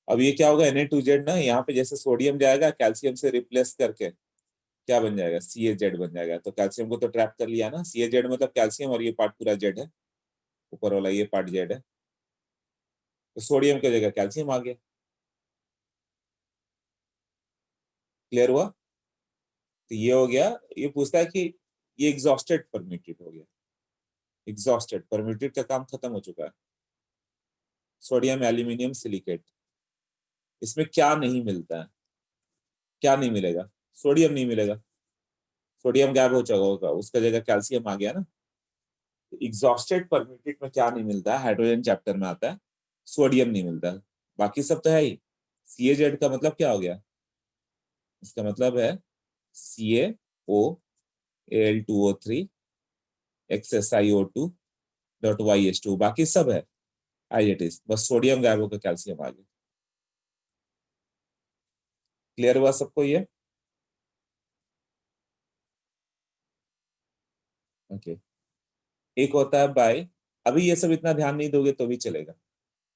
अब ये क्या होगा, Na2Z ना, यहाँ पे जैसे सोडियम जाएगा कैल्शियम से रिप्लेस करके क्या बन जाएगा, CaZ बन जाएगा। तो कैल्शियम को तो ट्रैप कर लिया ना, CaZ मतलब कैल्शियम, और ये पार्ट पूरा जेड है, ऊपर वाला ये पार्ट जेड है, तो सोडियम की जगह कैल्शियम आ गया। क्लियर हुआ? तो ये हो गया। ये पूछता है कि ये एग्जॉस्टेड परम्यूटेट हो गया, एग्जॉस्टेड परम्यूटेट का काम खत्म हो चुका है। सोडियम एल्यूमिनियम सिलिकेट, इसमें क्या नहीं मिलता है, क्या नहीं मिलेगा, सोडियम नहीं मिलेगा, सोडियम गायब हो चुका होगा, उसका जगह कैल्शियम आ गया ना। एग्जॉस्टेड परम्यूटेट में क्या नहीं मिलता है, हाइड्रोजन चैप्टर में आता है, सोडियम नहीं मिलता है, बाकी सब तो है ही। CaZ का मतलब क्या हो गया, इसका मतलब है CaOAl2O3 XSiO2 डॉट YH2, बाकी सब है एज इट इज, बस सोडियम गायब होकर कैल्शियम आ गया। क्लियर हुआ सबको ये? ओके। एक होता है बाय, अभी ये सब इतना ध्यान नहीं दोगे तो भी चलेगा।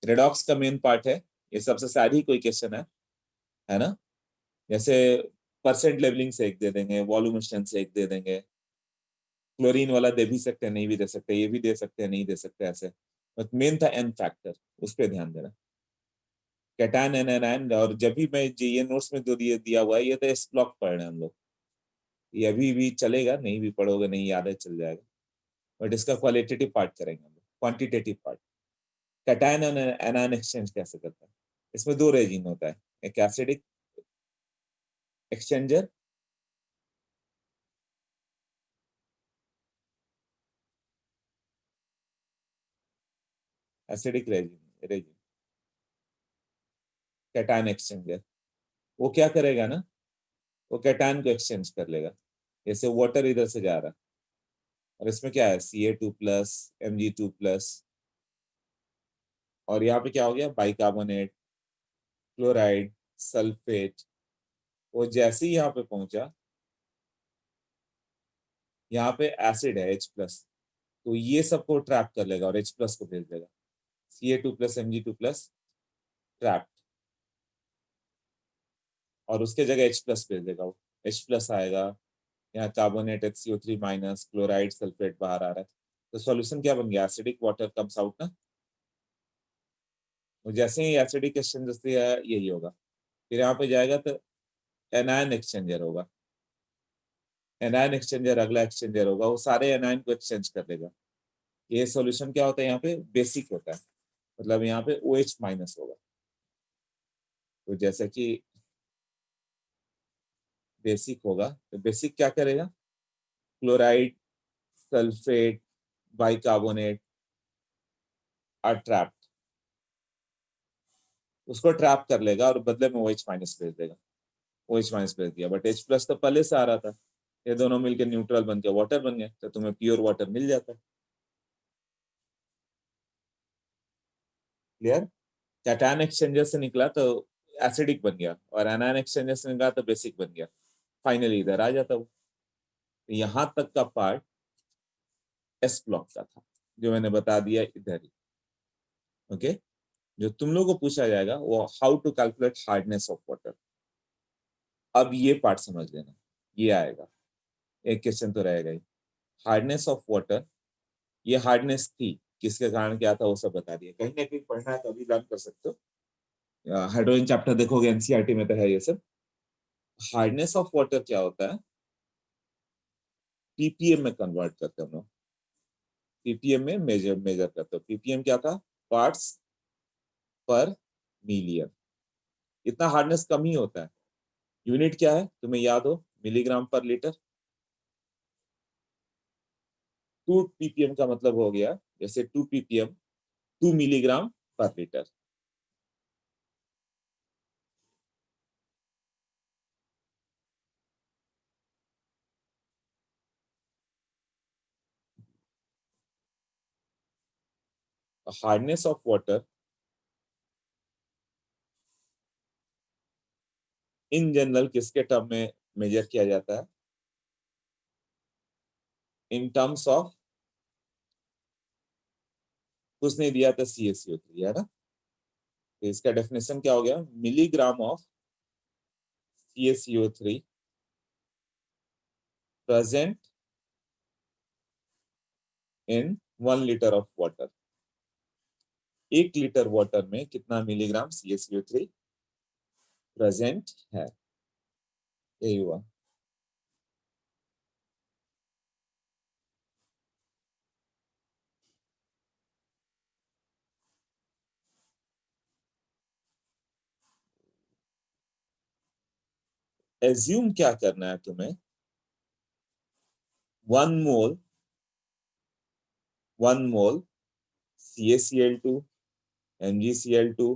रेडॉक्स का मेन पार्ट है, ये सबसे सारी कोई क्वेश्चन है ना। जैसे परसेंट लेवलिंग से एक दे देंगे, वॉल्यूमेशन से एक दे देंगे, क्लोरीन वाला दे भी सकते हैं, नहीं भी दे सकते, ये भी दे सकते हैं, नहीं दे सकते, ऐसे। बट मेन था एन फैक्टर, उस पर ध्यान देना। कैटायन एन एनायन, और जब भी मैं ये नोट्स में जो दिया हुआ है, ये तो एस ब्लॉक पढ़ रहे हैं हम लोग, ये अभी भी चलेगा, नहीं भी पढ़ोगे नहीं याद है चल जाएगा, बट इसका क्वालिटेटिव पार्ट करेंगे हम लोग, quantitative part. Cation and anion exchange कैसे करता है, इसमें दो रेजिन होता है, एक acidic exchanger, acidic resin resin cation exchanger, वो क्या करेगा ना, वो कैटायन को एक्सचेंज कर लेगा। जैसे वाटर इधर से जा रहा है, और इसमें क्या है, Ca2 प्लस, Mg2 प्लस, और यहाँ पे क्या हो गया, बाइकार्बोनेट, क्लोराइड, सल्फेट। वो जैसे ही यहाँ पे पहुंचा, यहाँ पे एसिड है H+, तो ये सबको ट्रैप कर लेगा और H+ को भेज देगा, Ca2 plus Mg2 plus trap, और उसके जगह H+ भेज देगा वो, H+ आएगा, यहाँ carbonate HCO3 minus, chloride sulphate बाहर आ रहा है, तो सॉल्यूशन क्या बन गया, एसिडिक वाटर कम्स आउट ना। तो जैसे ही एसिडिक एक्सचेंजर से यही होगा, फिर यहाँ पे जाएगा तो एनायन एक्सचेंजर होगा, एनायन एक्सचेंजर अगला एक्सचेंजर होगा, वो सारे एनायन को एक्सचेंज कर देगा। ये सॉल्यूशन क्या होता है, यहाँ पे बेसिक होता है, मतलब यहाँ पे OH- होगा। तो जैसे कि बेसिक होगा, तो बेसिक क्या करेगा, chloride, sulphate, bicarbonate are trap, उसको ट्रैप कर लेगा और बदले में OH- भेज देगा, OH- भेज दिया, बट H+ तो पहले से आ रहा था, ये दोनों मिलकर न्यूट्रल बन के वाटर बन गए, तो तुम्हें प्योर वाटर मिल जाता है। क्लियर? कैटायन एक्सचेंजर से निकला तो एसिडिक बन गया, और एनायन एक्सचेंजर से निकला तो बेसिक बन गया, फाइनली इधर आ जाता वो। तो यहां तक का पार्ट एस ब्लॉक का था, जो मैंने बता दिया इधर ही। ओके। जो तुम लोगों को पूछा जाएगा वो how to calculate hardness of water, अब ये पार्ट समझ लेना, ये आएगा, एक क्वेश्चन तो रहेगा ही। हार्डनेस ऑफ वाटर, ये हार्डनेस थी, किसके कारण क्या था वो सब बता दिया, कहीं ना कहीं पढ़ना है तो अभी लर्न कर सकते हो, हाइड्रोजन चैप्टर देखोगे एनसीईआरटी में तो है ये सब। हार्डनेस ऑफ वाटर क्या होता है, पीपीएम में कन्वर्ट करते हैं हम लोग, पीपीएम में मेजर मेजर करते हो। पीपीएम क्या था, पार्ट्स पर मिलियन, इतना हार्डनेस कम ही होता है। यूनिट क्या है तुम्हें याद हो, मिलीग्राम पर लीटर। 2 ppm का मतलब हो गया, जैसे 2 ppm 2 मिलीग्राम पर litre. Hardness of water in general किसके टर्म में मेजर किया जाता है? इन टर्म्स ऑफ, कुछ नहीं दिया था, CaCO3 है ना। तो इसका डेफिनेशन क्या हो गया? Milligram of CaCO3 present in 1 litre of water. 1 litre water में कितना मिलीग्राम CaCO3 प्रेजेंट है? यही हुआ। एज्यूम क्या करना है तुम्हें? 1 मोल CaCl2 MgCl2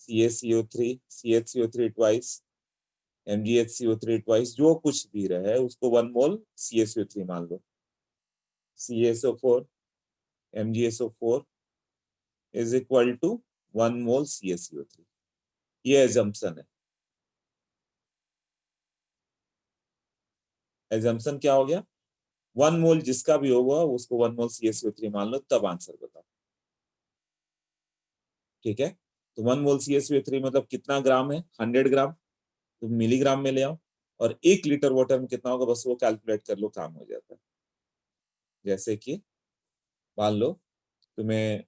CaCO3 CHCO3 twice MgHCO3 twice, जो कुछ भी रहे उसको 1 मोल CaCO3 मान लो। CaSO4 MgSO4 is equal to 1 mole CaCO3। ये एजम्पशन है। एजम्पशन क्या हो गया? 1 मोल जिसका भी होगा उसको 1 मोल CaCO3 मान लो, तब आंसर बताओ। ठीक है, तो 1 मोल CaCO3 मतलब कितना ग्राम है? 100 ग्राम। तो मिलीग्राम में ले आओ, और 1 लीटर वाटर में कितना होगा बस वो कैलकुलेट कर लो, काम हो जाता है। जैसे कि मान लो तुम्हें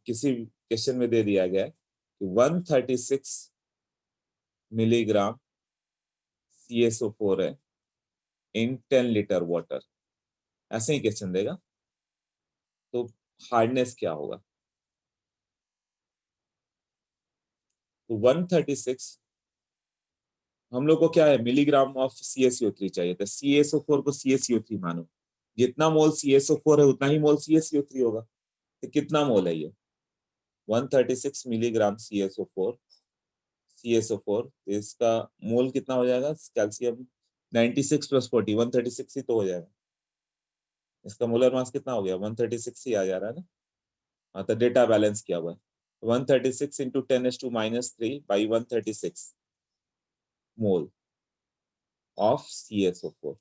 किसी क्वेश्चन में दे दिया गया है कि 136 मिलीग्राम CaSO4 है इन 10 लीटर वाटर, ऐसे ही क्वेश्चन देगा, तो हार्डनेस क्या होगा? तो 136, हम लोग को क्या है, मिलीग्राम ऑफ CaCO3 चाहिए था। CaSO4 को CaCO3 मानो, जितना मोल CaSO4 है उतना ही मोल CaCO3 होगा। तो कितना मोल है ये? 136 मिलीग्राम CaSO4, तो इसका मोल कितना हो जाएगा कैल्शियम? 96 प्लस 40, 136 ही तो हो जाएगा। इसका मोलर मास कितना हो गया? 136 ही आ जा रहा है ना। हाँ, तो डेटा बैलेंस किया हुआ है। 136 into 10⁻³ by 136 mole of CaSO4।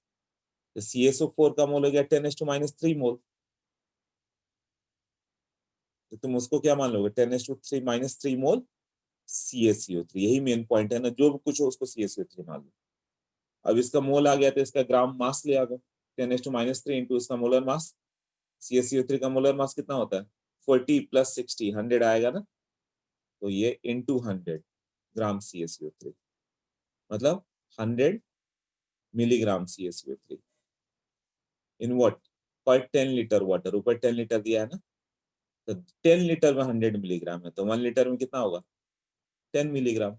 तो CaSO4 का मोल हो गया 10⁻³ मोल। तो तुम उसको क्या मान लोगे? 10⁻³ मोल CaCO3। यही मेन पॉइंट है ना, जो कुछ हो उसको CaCO3 मान लो। अब इसका मोल आ गया तो इसका ग्राम मास ले आ गए। 10⁻³ इंटू इसका मोलर मास। CaCO3 का मोलर मास कितना होता है? 40 प्लस 60, 100 आएगा ना। तो ये इंटू 100 ग्राम CaCO3, मतलब 100 मिलीग्राम CaCO3 इन व्हाट? पर 10 लीटर वाटर। ऊपर 10 लीटर दिया है ना, तो 10 लीटर में 100 मिलीग्राम है, तो 1 लीटर में कितना होगा? 10 मिलीग्राम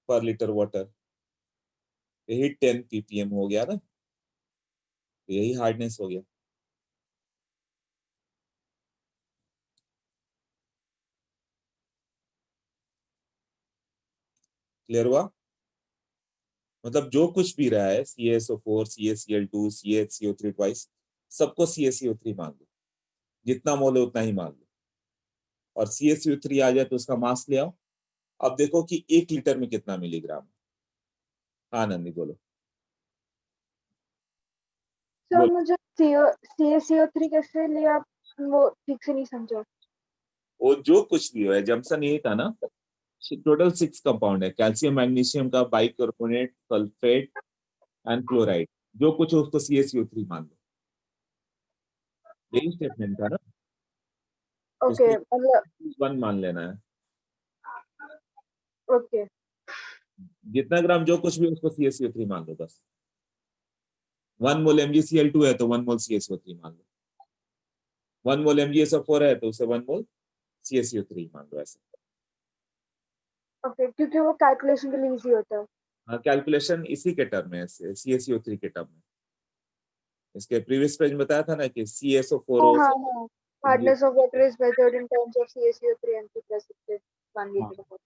पर लीटर वाटर। यही 10 ppm हो गया ना, यही हार्डनेस हो गया। क्लियर हुआ? मतलब जो कुछ भी रहा है, CaSO4 CaCl2 CHCO3 ट्वाइस, सबको CaCO3 मान लो, जितना मोल है उतना ही मान लो। और CaCO3 आ जाए तो उसका मास ले आओ। अब देखो कि 1 लीटर में कितना मिलीग्राम है। हाँ नंदी बोलो। सर मुझे CaCO3 कैसे लिया, वो ठीक से नहीं समझा। वो जो कुछ भी हो, जंक्शन यही था ना। टोटल 6 कंपाउंड है, कैल्शियम मैग्नीशियम का बाइकार्बोनेट, सल्फेट एंड क्लोराइड। जो कुछ हो उसको CaCO3 मान लो। यही स्टेटमेंट था ना। ओके, उसको मतलब 1 मान लेना है। ओके जितना ग्राम जो कुछ भी उसको CaCO3 मान लो बस। 1 मोल MgCl2 है तो 1 मोल CaCO3 मान लो। 1 मोल MgSO4 है तो उसे 1 मोल CaCO3 मान लो, ऐसे। ओके, क्योंकि वो कैलकुलेशन के लिए इजी होता है। हाँ, कैलकुलेशन इसी के टर्म में, CaCO3 के टर्म में। इसके प्रीवियस पेज में बताया था ना कि CaSO4 हाँ हो। हाँ हाँ, hardness of water is measured in terms of CaCO3 Mg plus 1 हाँ लीटर ऑफ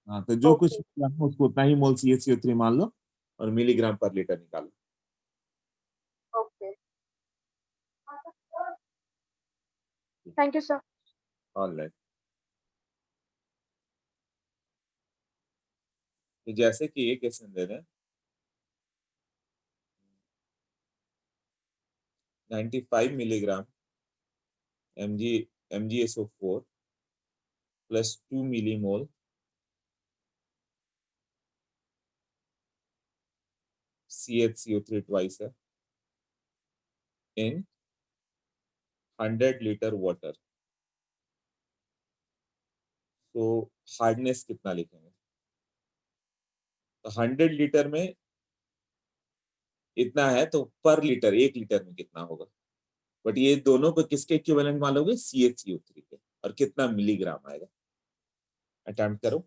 हाँ, तो जो कुछ ओके उसको उतना ही मोल CaCO3 मान लो, और मिलीग्राम पर लीटर निकालो। Okay, thank you sir. Alright, तो जैसे कि ये क्वेश्चन दे रहे हैं 95 milligram MgSO4 plus 2 millimole CHCO3 twice है इन 100 लीटर वाटर, तो हार्डनेस कितना लिखेंगे? तो 100 लीटर में इतना है तो पर लीटर 1 लीटर में कितना होगा? बट ये दोनों को किसके इक्विवेलेंट मान लोगे? CHCO3 के। और कितना मिलीग्राम आएगा? अटेम्प्ट करो।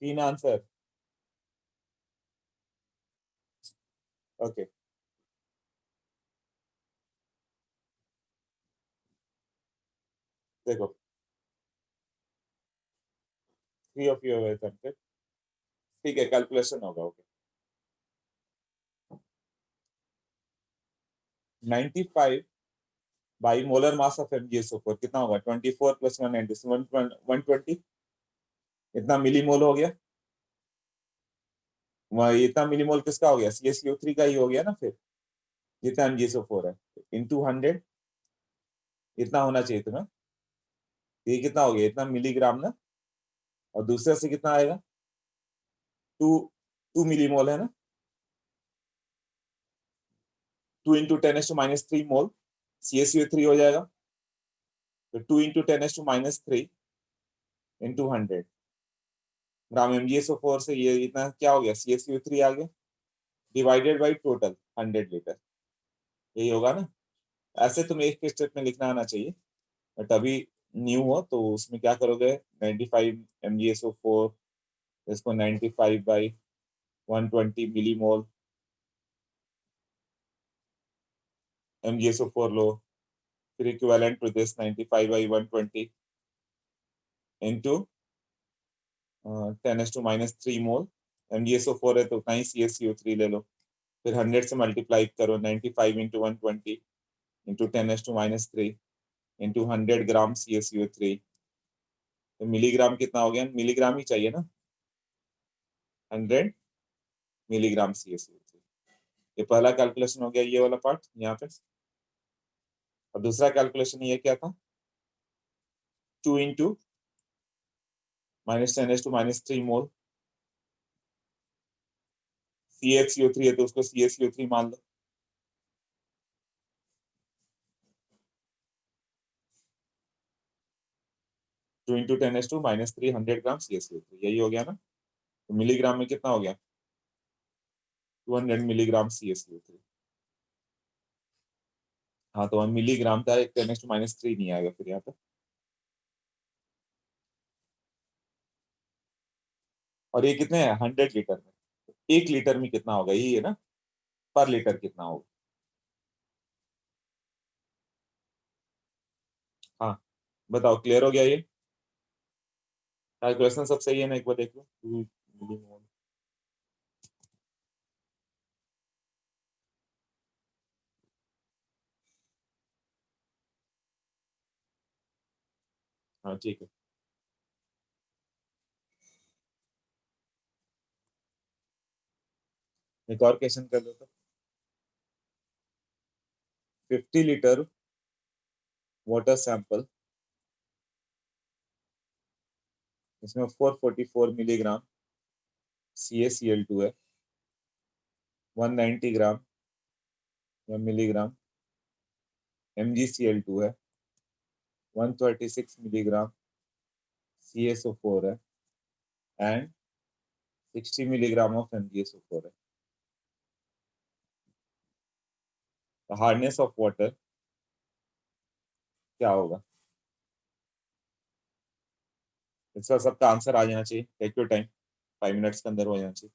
3 आंसर। ओके, देखो 3 ऑफ यू हैव अटेम्प्टेड। ठीक है, कैलकुलेशन होगा। Okay, 95 by molar mass of MgSO4 कितना होगा? 24 प्लस 120 इतना मिलीमोल हो गया। इतना मिलीमोल किसका हो गया? CaCO3 का ही हो गया ना। फिर जितना MgSO4 है इंटू 100 इतना होना चाहिए तुम्हें। ये कितना हो गया? इतना मिलीग्राम ना। और दूसरे से कितना आएगा? 2 मिलीमोल है ना। 2 इंटू 10⁻³ मोल CaCO3 हो जाएगा। तो 2 इंटू 10⁻³ इंटू 100 ग्राम MgSO4 से ये इतना क्या हो गया? CaCO3 आ गया, डिवाइडेड बाई टोटल 100 लीटर। यही होगा ना। ऐसे तुम्हें एक स्टेप में लिखना आना चाहिए, बट अभी न्यू हो तो उसमें क्या करोगे? 95 MgSO4 इसको 95 बाई 120 मिलीमोल MgSO4 लो, फिर equivalent to this 95 by 120 into 10⁻³ mole. MgSO4 है तो उतना ही CaCO3 ले लो, फिर 100 से मल्टीप्लाई करो। 95 इंटू 120 इंटू 10⁻³ इंटू 100 ग्राम CaCO3। तो मिलीग्राम कितना हो गया? मिलीग्राम ही चाहिए ना। 100 मिलीग्राम CaCO3। ये पहला कैलकुलेशन हो गया, ये वाला पार्ट यहाँ पे। और दूसरा कैलकुलेशन ये क्या था? 2 इंटू -10⁻³ मोल CaCO3 है तो उसको CaCO3 मान लो। 2 इंटू 10⁻³ 100 ग्राम CaCO3, यही हो गया ना। तो मिलीग्राम में कितना हो गया? 200 मिलीग्राम CaCO3। हाँ, तो 1 मिलीग्राम था, 10⁻³ नहीं आएगा फिर यहाँ पे। और ये कितने हैं? 100 लीटर में। 1 लीटर में कितना होगा? यही है ना, पर लीटर कितना होगा। हाँ, बताओ, क्लियर हो गया ये? कैलकुलेशन सब सही है ना? एक बार देख लो। 2 मिलीमोल। हाँ ठीक है। एक और क्वेश्चन कर लो तो। 50 लीटर वाटर सैंपल, इसमें 444 मिलीग्राम CaCl2 है, 190 ग्राम या मिलीग्राम MgCl2 है, 136 मिलीग्राम CaSO4 है एंड 60 मिलीग्राम ऑफ MgSO4 है। तो हार्डनेस ऑफ वाटर क्या होगा? इसका सबका आंसर आ जाना चाहिए। टेक योर टाइम, 5 मिनट्स के अंदर हो जाना चाहिए।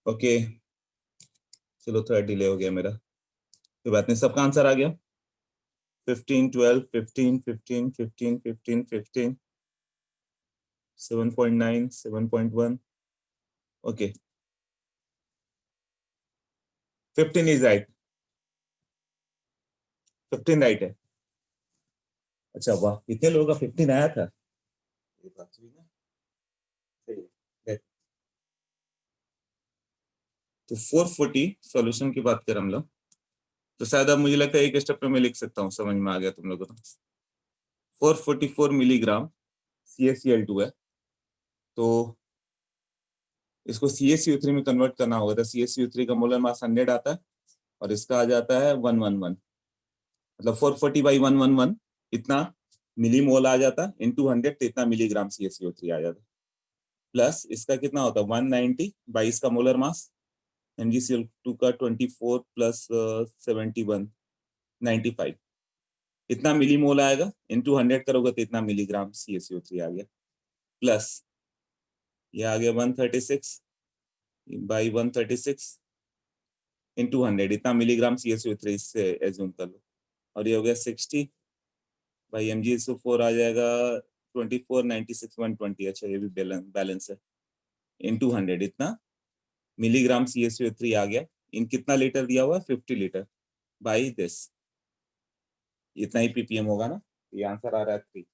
ओके, चलो थोड़ा डिले हो गया मेरा, कोई बात नहीं, सबका आंसर आ गया। 15, 12, 15, 15, 15, 15, 15, 7.9, 7.1, ओके, 15 इज राइट, 15 राइट है। अच्छा वाह, कितने लोगों का 15 आया था, ये बात हुई ना, सही है। तो 440 सॉल्यूशन की बात करें हम लोग, तो शायद अब मुझे लगता है एक स्टेप पे मैं लिख सकता हूँ, समझ में आ गया तुम लोगों को। 444 मिलीग्राम CaCl2 है, तो इसको CaCO3 में कन्वर्ट करना होगा, तो CaCO3 का मोलर मास 100 आता है और इसका आ जाता है 111, मतलब 440 बाई 111 इतना मिली मोल आ जाता, इनटू 100 तो इतना मिलीग्राम CaCO3 आ जाता, प्लस इसका कितना होता है 190 बाई इसका मोलर मास, MgCl2 का 24 प्लस 71, 95, इतना मिली मोल आएगा, इनटू 100 करोगे तो इतना मिलीग्राम CaCO3 आ गया, प्लस ये आ गया 136 बाई 136 इंटू 100, इतना मिलीग्राम CaCO3 से एज्यूम कर लो, और ये हो गया 60 बाई MgSO4 आ जाएगा 24, 96, 120, अच्छा ये भी बैलेंस है, इंटू 100, इतना मिलीग्राम CaCO3 आ गया। इन कितना लीटर दिया हुआ है 50 लीटर बाई दिस, इतना ही ppm होगा ना, ये आंसर आ रहा है 3।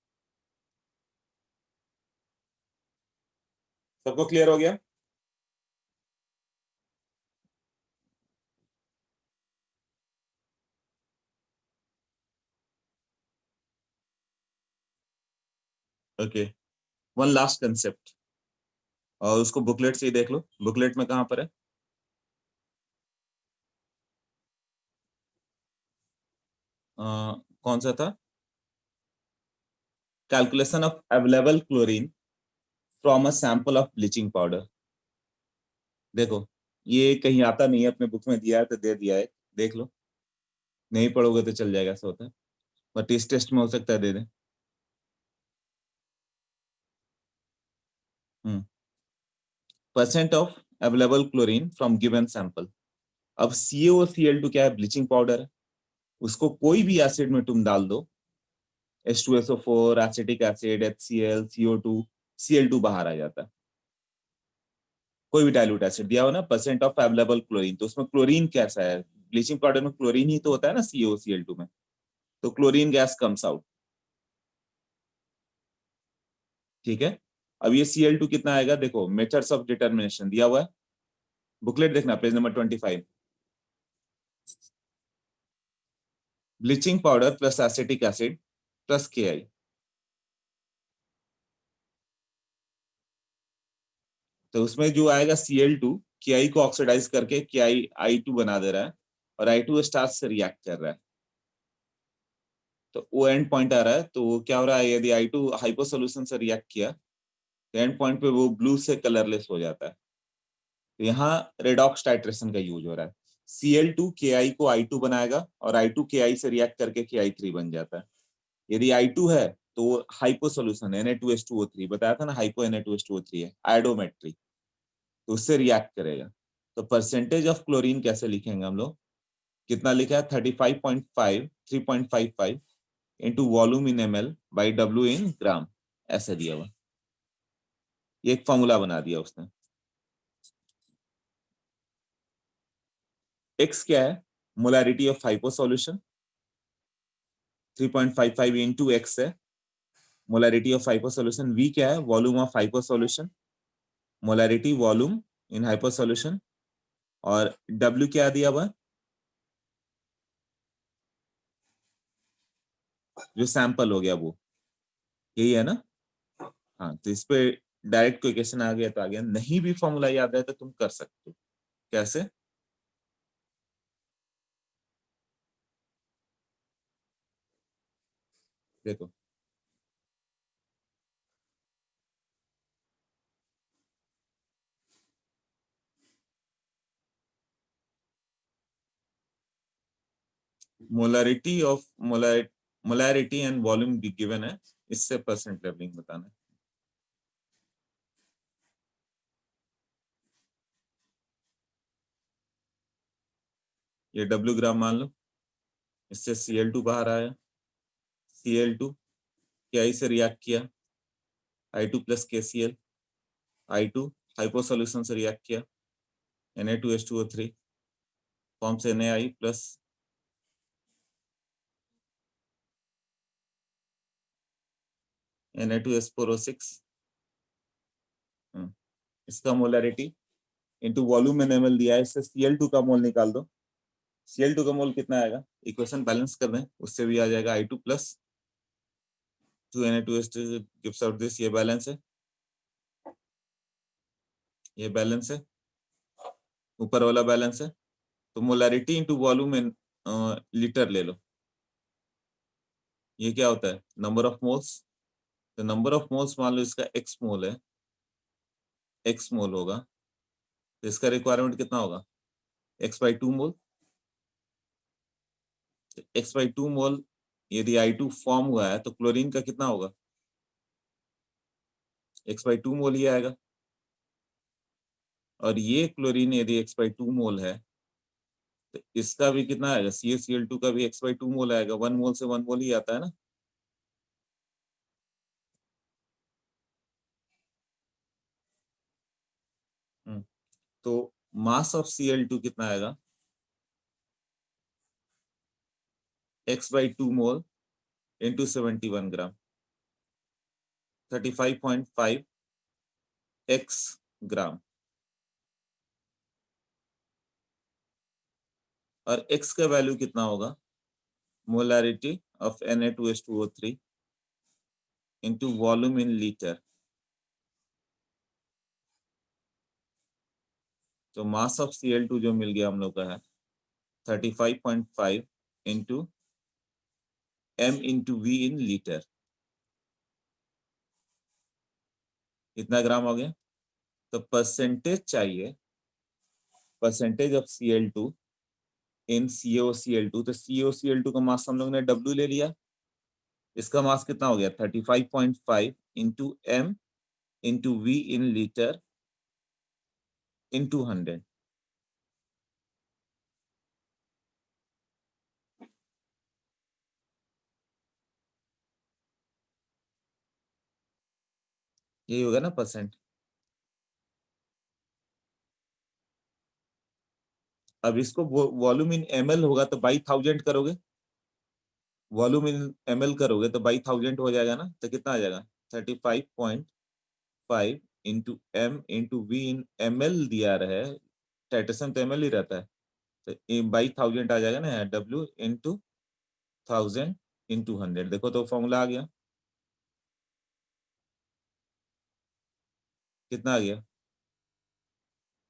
सबको क्लियर हो गया? ओके, वन लास्ट कंसेप्ट, और उसको बुकलेट से ही देख लो, बुकलेट में कहां पर है, कौन सा था, calculation of available chlorine from a sample of bleaching powder. देखो ये कहीं आता नहीं है, अपने बुक में दिया है तो दे दिया है, देख लो, नहीं पढ़ोगे तो चल जाएगा, ऐसा होता है, बट इस टेस्ट में हो सकता है दे दें। Percent of available chlorine from given sample. अब CaOCl2 क्या है, ब्लीचिंग पाउडर है, उसको कोई भी एसिड में तुम डाल दो, H2SO4, acetic acid, HCl, CO2, Cl2 बाहर आ जाता है, कोई भी डाइल्यूट एसिड दिया हो ना, परसेंट ऑफ अवेलेबल क्लोरीन, तो उसमें क्लोरीन कैसा है, ब्लीचिंग पाउडर में क्लोरीन ही तो होता है ना CaOCl2 में, तो क्लोरीन गैस कम्स आउट, ठीक है। अब ये Cl2 कितना आएगा, देखो मेथड्स ऑफ डिटर्मिनेशन दिया हुआ है, बुकलेट देखना page number 25, bleaching powder plus acetic acid plus Ki, तो उसमें जो आएगा Cl2 Ki को ऑक्सीडाइज करके Ki I2 बना दे रहा है, और I2 स्टार्च से रिएक्ट कर रहा है, तो वो एंड पॉइंट आ रहा है, तो क्या हो रहा है, यदि I2 हाइपो सोल्यूशन से रिएक्ट किया तो एंड पॉइंट पे वो ब्लू से कलरलेस हो जाता है, तो यहाँ रेडॉक्स टाइट्रेशन का यूज हो रहा है, Cl2 Ki को I2 बनाएगा और I2 Ki से रिएक्ट करके Ki3 बन जाता है, यदि I2 है तो हाइपो सोल्यूशन Na2H2O3 बताया था ना, हाइपो Na2H2O3 है, आयोडोमेट्री, तो उससे रिएक्ट करेगा। तो परसेंटेज ऑफ क्लोरीन कैसे लिखेंगे हम लोग, कितना लिखा है 35.5, 3.55 into volume in ml by W इन ग्राम, ऐसे दिया हुआ, ये एक फॉर्मूला बना दिया उसने। x क्या है, molarity of hypo solution, 3.55 into x है molarity of hypo solution, v क्या है, volume of hypo solution, molarity volume in hypo solution, और w क्या दिया हुआ, जो सैंपल हो गया वो, यही है ना। हाँ, तो इस पे डायरेक्ट कोई क्वेश्चन आ गया तो आ गया, नहीं भी फॉर्मूला याद है तो तुम कर सकते हो, कैसे, देखो molarity of molarity and volume given है, इससे परसेंट लेवलिंग बताना है। ये W ग्राम मान लो, इससे Cl2 बाहर आया, Cl2 Ki से रिएक्ट किया, I2 plus KCl, I2 hypo solution से रिएक्ट किया, Na2H2O3 फॉर्म से NaI प्लस Na2H4O6। इसका मोलरिटी इंटू वॉल्यूम इन ml दिया है, इससे Cl2 का मोल निकाल दो। Cl2 का मोल कितना आएगा, इक्वेशन बैलेंस कर दें, उससे भी आ जाएगा I2 plus 2Na2H2 gives out this, ये बैलेंस है, ये बैलेंस है, ऊपर वाला बैलेंस है। तो molarity into volume in litre ले लो, ये क्या होता है, नंबर ऑफ मोल्स। तो नंबर ऑफ मोल्स मान लो इसका x मोल है, x मोल होगा, तो इसका रिक्वायरमेंट कितना होगा, x/2 मोल। तो x/2 मोल यदि I2 फॉर्म हुआ है तो क्लोरीन का कितना होगा, x/2 मोल ही आएगा। और ये क्लोरीन यदि x/2 मोल है तो इसका भी कितना आएगा, CaCl2 का भी x/2 मोल आएगा, 1 मोल से 1 मोल ही आता है ना। तो मास ऑफ Cl2 कितना आएगा, x/2 मोल इंटू 71 ग्राम, 35.5 x ग्राम। और x का वैल्यू कितना होगा, molarity of Na2H2O3 into volume in litre. तो मास ऑफ Cl2 जो मिल गया हम लोग का है 35.5 into m into V in litre, कितना ग्राम हो गया। तो परसेंटेज चाहिए, percentage of Cl2 in CaOCl2, तो CaOCl2 का मास हम लोग ने W ले लिया, इसका मास कितना हो गया 35.5 into m into V in litre into 100। यही होगा ना परसेंट। अब इसको वॉल्यूम इन ml होगा तो बाई 1000 करोगे, वॉल्यूम इन ml करोगे तो बाई 1000 हो जाएगा ना, तो कितना आ जाएगा 35.5 इंटू m इंटू V इन ml दिया रहे, टाइटेशन तो ml ही रहता है, तो बाई 1000 आ जाएगा ना, W इंटू 1000 इंटू 100। देखो तो फॉर्मूला आ गया, कितना आ गया,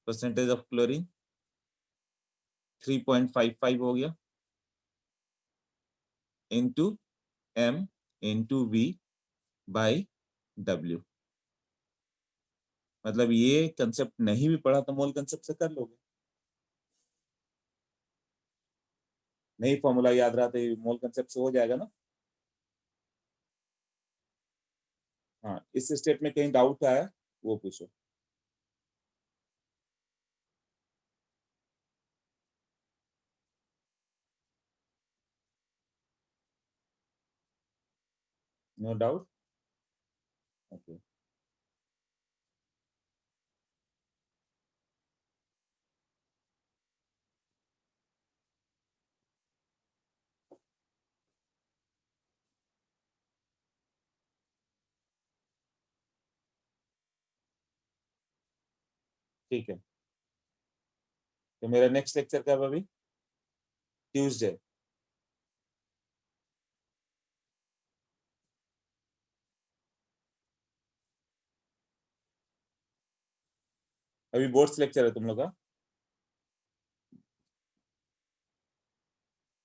परसेंटेज ऑफ क्लोरीन 3.55 हो गया into m into V by W। मतलब ये कंसेप्ट नहीं भी पढ़ा तो मोल कंसेप्ट से कर लोगे, नहीं फॉर्मूला याद रहा तो मोल कंसेप्ट से हो जाएगा ना। हाँ, इस स्टेप में कहीं डाउट आया वो पूछो। No doubt, okay. ठीक है, तो मेरा नेक्स्ट लेक्चर कब अभी, ट्यूसडे। अभी बोर्ड्स लेक्चर है तुम लोग का,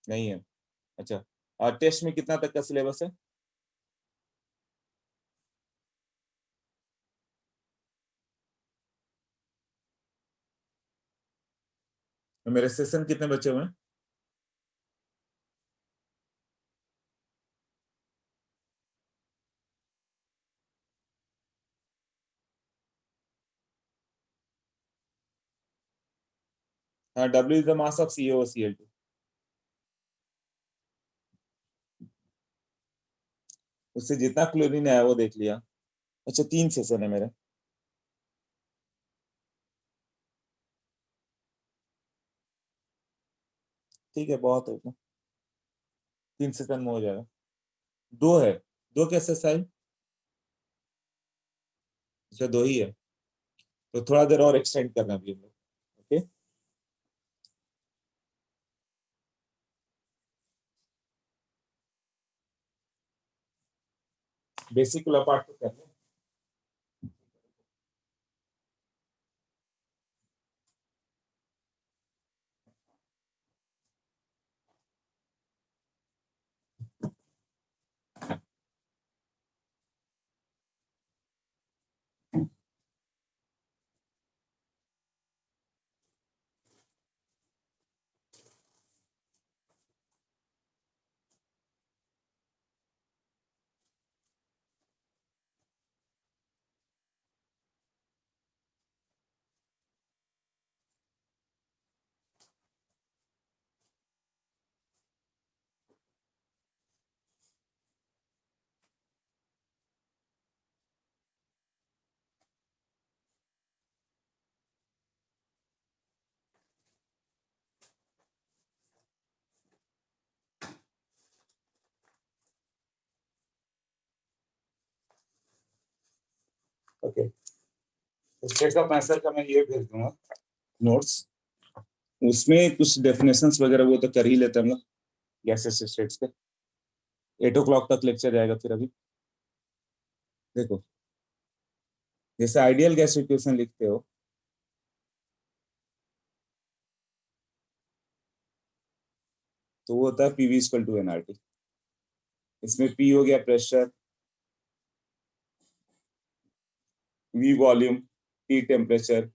नहीं है, अच्छा। और टेस्ट में कितना तक का सिलेबस है, तो मेरे सेशन कितने बचे हुए हैं, हाँ, W is the mass of CaOCl2। उससे जितना क्लोरीन आया वो देख लिया। अच्छा, 3 सेशन है मेरे। ठीक है, बहुत है इतना। 3 सेशन में हो जाएगा। 2 है। 2 कैसे साहब? अच्छा, 2 ही है। तो थोड़ा देर और एक्सटेंड करना भी हम लोग। ओके, बेसिक वाला पार्ट तो कर लें। ओके, स्टेट ऑफ आंसर का मैं ये भेज दूंगा नोट्स। उसमें कुछ डेफिनेशंस वगैरह वो तो कर ही लेते हैं हम लोग गैसेस स्टेट्स के। 8 o'clock तक लेक्चर जाएगा फिर। अभी देखो, जैसे आइडियल गैस इक्वेशन लिखते हो तो वो होता है PV इक्वल टू nRT। इसमें P हो गया pressure, V volume, T temperature.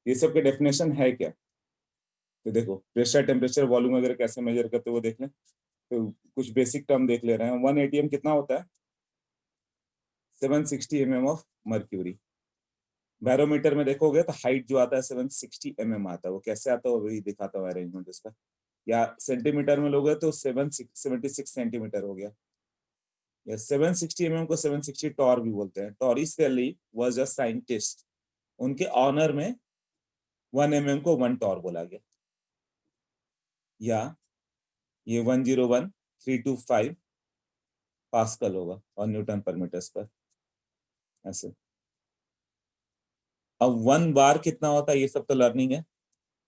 ये सब के डेफिनेशन है क्या? तो देखो, प्रेशर, टेम्परेचर, वॉल्यूम वगैरह कैसे मेजर करते हैं वो देख लें। तो कुछ बेसिक टर्म देख ले रहे हैं। 1 ATM कितना होता है? 760 mm ऑफ मर्क्यूरी। बैरोमीटर में देखोगे तो हाइट जो आता है 760 mm आता है। वो कैसे आता है वो भी दिखाता हूँ अरेंजमेंट इसका। या सेंटीमीटर में लोगे तो 776 सेंटीमीटर हो गया। या 760 mm को 760 टॉर भी बोलते हैं। Torricelli was a scientist, उनके ऑनर में 1 mm को 1 टॉर बोला गया। या ये 101,325 पास्कल होगा और न्यूटन पर मीटर स्क्वायर ऐसे। अब 1 बार कितना होता है ये सब तो लर्निंग है।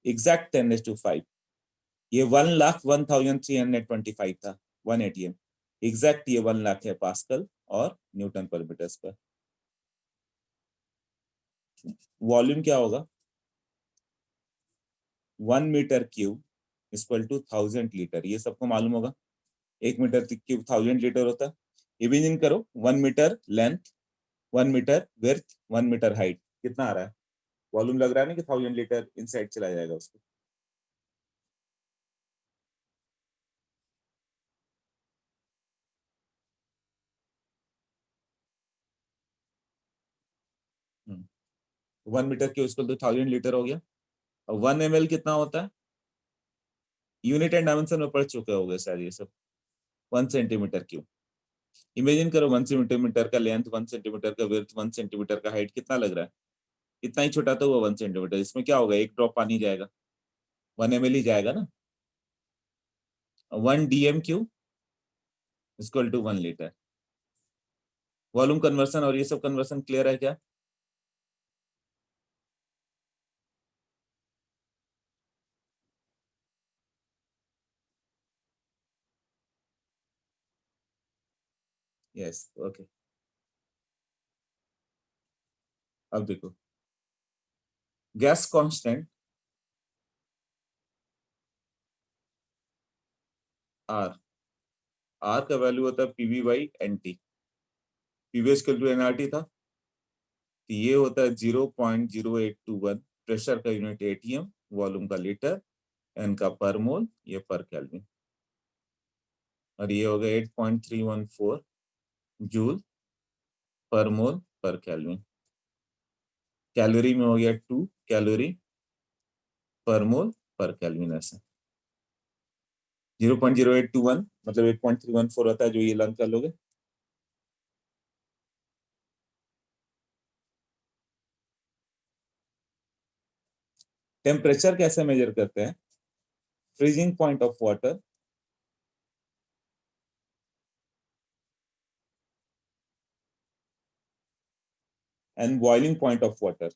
एग्जैक्ट 10⁵ ये 1,01,325 था 1 ATM। एग्जैक्ट ये 1 लाख है पास्कल और न्यूटन पर मीटर स्क्वायर। वॉल्यूम क्या होगा? 1 metre cube equal to 1000 litre. ये सबको मालूम होगा। 1 मीटर क्यूब 1000 लीटर होता है। इमेजिन करो 1 metre length, 1 metre width, 1 metre height, कितना आ रहा है? वॉल्यूम लग रहा है ना कि 1000 लीटर इनसाइड चला जाएगा उसको। Hmm, 1 metre cube equal to 1000 litre हो गया। और 1 ml कितना होता है? यूनिट एंड डायमेंशन में पढ़ चुके होगे शायद ये सब। 1 सेंटीमीटर क्यूब। इमेजिन करो 1 सेंटीमीटर का लेंथ, 1 सेंटीमीटर का विड्थ, 1 सेंटीमीटर का हाइट, कितना लग रहा है? इतना ही छोटा तो वो 1 सेंटीमीटर। इसमें क्या होगा? 1 ड्रॉप पानी जाएगा, 1 ml ही जाएगा ना। 1 DM³ equal to 1 litre. Volume conversion और ये सब कन्वर्सन क्लियर है क्या? Yes, okay. अब देखो, गैस कांस्टेंट आर। आर का वैल्यू होता है PV/NT। PV equal to nRT था, तो ये होता है 0.0821। प्रेशर का यूनिट ATM, वॉल्यूम का लीटर, एन का पर मोल, ये पर केल्विन। और ये हो गया 8.314 जूल पर मोल पर केल्विन। कैलोरी में हो गया 2 कैलोरी पर मोल पर केल्विन ऐसे 0.0821 मतलब 8.314 होता है जो ये लर्न कर लोगे। टेम्परेचर कैसे मेजर करते हैं? Freezing point of water and boiling point of water,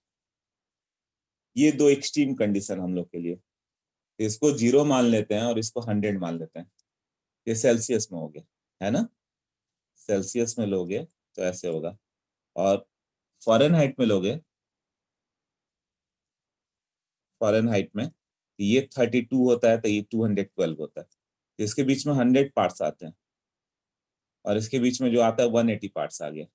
ये दो एक्सट्रीम कंडीशन हम लोग के लिए। इसको 0 मान लेते हैं और इसको 100 मान लेते हैं। ये सेल्सियस में हो गया, है ना? सेल्सियस में लोगे तो ऐसे होगा, और फ़ारेनहाइट में लोगे, फ़ारेनहाइट में ये 32 होता है तो ये 212 होता है। इसके बीच में 100 पार्ट्स आते हैं और इसके बीच में जो आता है 180 पार्ट्स आ गया।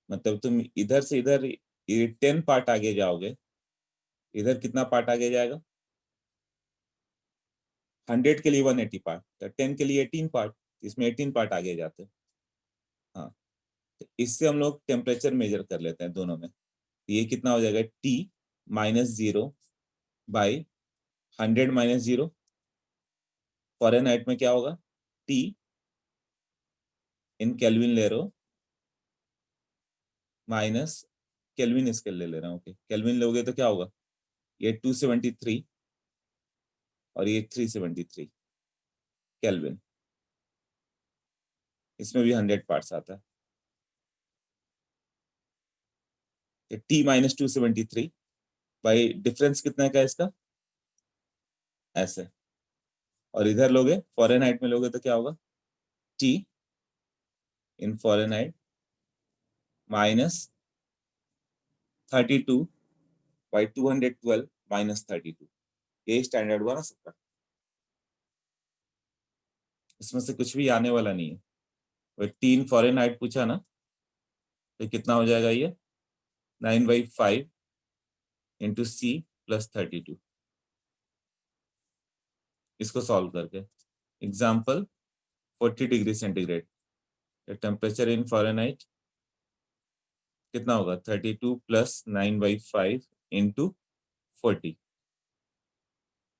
मतलब तुम इधर से इधर ये 10 पार्ट आगे जाओगे, इधर कितना पार्ट आगे जाएगा? 100 के लिए 180 पार्ट, तो 10 के लिए 18 पार्ट, इसमें 18 पार्ट आगे जाते हैं। हाँ, तो इससे हम लोग टेम्परेचर मेजर कर लेते हैं दोनों में। ये कितना हो जाएगा? T -0 by 100 -0। फ़ारेनहाइट में क्या होगा? T इन केल्विन ले रहे हो माइनस केल्विन स्केल ले रहा हूँ। ओके, केल्विन लोगे तो क्या होगा? ये 273 और ये 373 केल्विन। इसमें भी 100 पार्ट्स आता है। T -273 भाई डिफरेंस कितना का इसका? ऐसे। और इधर लोगे फ़ारेनहाइट में लोगे तो क्या होगा? T in Fahrenheit -32 by 212 -32। ये स्टैंडर्ड हुआ ना सबका, इसमें से कुछ भी आने वाला नहीं है। वही 3 फ़ारेनहाइट पूछा ना, तो कितना हो जाएगा ये? 9/5 इंटू C प्लस 32। इसको सॉल्व करके example 40 degree centigrade, temperature in Fahrenheit कितना होगा? 32 प्लस 9/5 इंटू 40,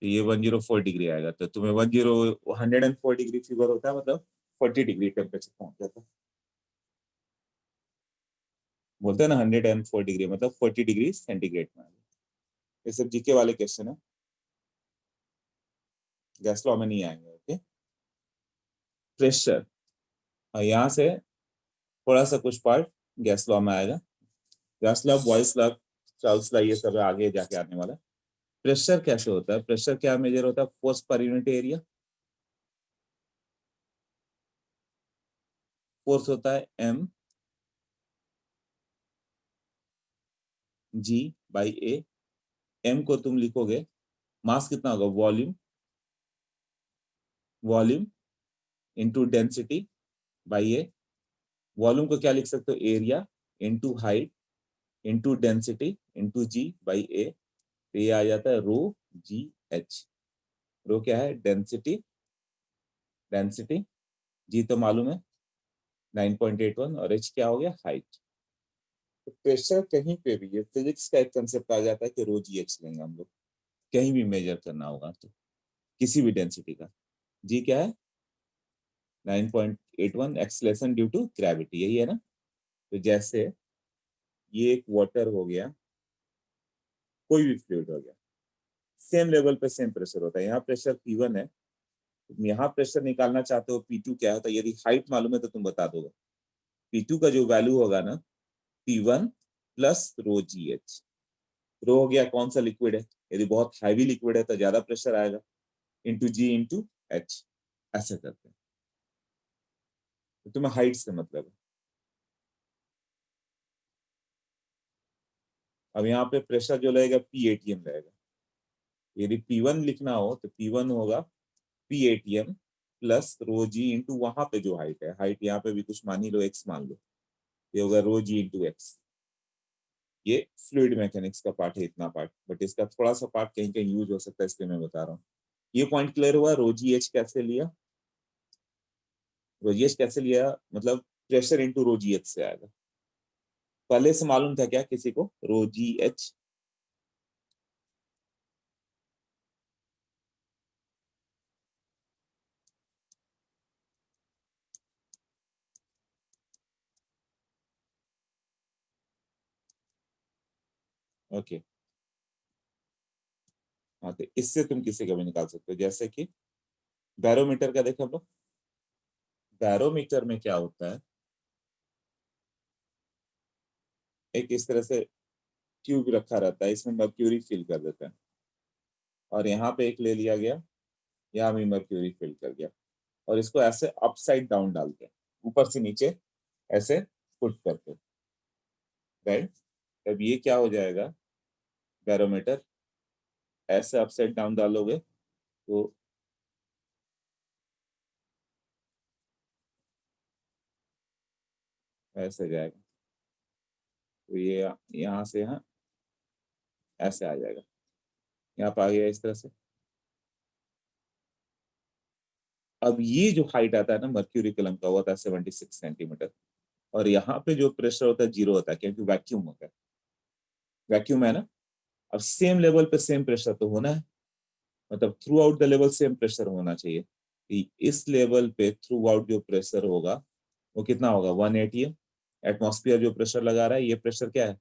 तो ये 104 डिग्री आएगा। तो तुम्हें 104 डिग्री फीवर होता है, मतलब 40 डिग्री टेम्परेचर पहुंच जाता है। बोलते हैं ना 104 डिग्री मतलब 40 डिग्री सेंटीग्रेड में। ये सब जीके वाले क्वेश्चन है, गैस लॉ में नहीं आएंगे। ओके, प्रेशर, और यहाँ से थोड़ा सा कुछ पार्ट गैस लॉ में आएगा। Gas law, Boyle's law, Charles law, ये सब आगे जाके आने वाला है। प्रेशर कैसे होता है? प्रेशर क्या मेजर होता है? Force per unit area. Force होता है M G by A। M को तुम लिखोगे, मास कितना होगा? Volume, volume into density by A। Volume को क्या लिख सकते हो? Area into height into density into G by A। तो ये आ जाता है रो जी एच। रो क्या है? Density, density. जी तो मालूम है 9.81, और एच क्या हो गया? हाइट। तो प्रेशर कहीं पे भी, ये फिजिक्स का एक कंसेप्ट आ जाता है कि रो जी एच लेंगे हम लोग, कहीं भी मेजर करना होगा तो किसी भी डेंसिटी का। जी क्या है? 9.81 एक्सेलरेशन ड्यू टू ग्रेविटी, यही है ना? तो जैसे ये एक वाटर हो गया, कोई भी फ्लूइड हो गया, सेम लेवल पे सेम प्रेशर होता है। यहाँ प्रेशर P1 है, तुम यहाँ प्रेशर निकालना चाहते हो P2 क्या है, तो यदि हाइट मालूम है तो तुम बता दोगे। P2 का जो वैल्यू होगा ना, P1 plus rho g H. रो हो गया कौन सा लिक्विड है, यदि बहुत हैवी लिक्विड है तो ज्यादा प्रेशर आएगा, इंटू जी इंटू एच, ऐसे करते हैं। तो तुम्हें हाइट से मतलब है। अब यहाँ पे प्रेशर जो लगेगा P ATM रहेगा। यदि P1 लिखना हो तो P1 होगा P ATM प्लस रो जी इंटू वहां पे जो हाइट है, हाइट यहाँ पे भी कुछ मान ही लो, x मान लो, ये होगा रो जी इंटू एक्स। ये फ्लूइड मैकेनिक्स का पार्ट है इतना पार्ट, बट इसका थोड़ा सा पार्ट कहीं कहीं यूज हो सकता है, इसलिए मैं बता रहा हूँ। ये पॉइंट क्लियर हुआ? रो जी एच कैसे लिया? रो जी एच कैसे लिया मतलब pressure into rho g H से आएगा। पहले से मालूम था क्या किसी को रो जी एच? ओके, हाँ तो इससे तुम किसी का भी निकाल सकते हो। जैसे कि बैरोमीटर का देखो हम लोग, बैरोमीटर में क्या होता है, एक इस तरह से ट्यूब रखा रहता है, इसमें मर्क्यूरी फिल कर देते हैं, और यहाँ पे एक ले लिया गया, यहाँ भी मर्क्यूरी फिल कर गया, और इसको ऐसे अपसाइड डाउन डालते हैं, ऊपर से नीचे ऐसे पुट करके, राइट। तब ये क्या हो जाएगा, बैरोमीटर ऐसे अपसाइड डाउन डालोगे तो ऐसे जाएगा, तो ये यहाँ से यहाँ ऐसे आ जाएगा, यहाँ पे आ गया इस तरह से। अब ये जो हाइट आता है ना मर्क्यूरी कलम का, वो होता है 76 सेंटीमीटर, और यहाँ पे जो प्रेशर होता है 0 होता है, क्योंकि वैक्यूम होता है, वैक्यूम है ना। अब सेम लेवल पे सेम प्रेशर तो होना है, मतलब through out the level same pressure होना चाहिए, कि इस लेवल पे थ्रू आउट जो प्रेशर होगा वो कितना होगा, 1 atm। एटमॉस्फेयर जो प्रेशर लगा रहा है, ये प्रेशर क्या है,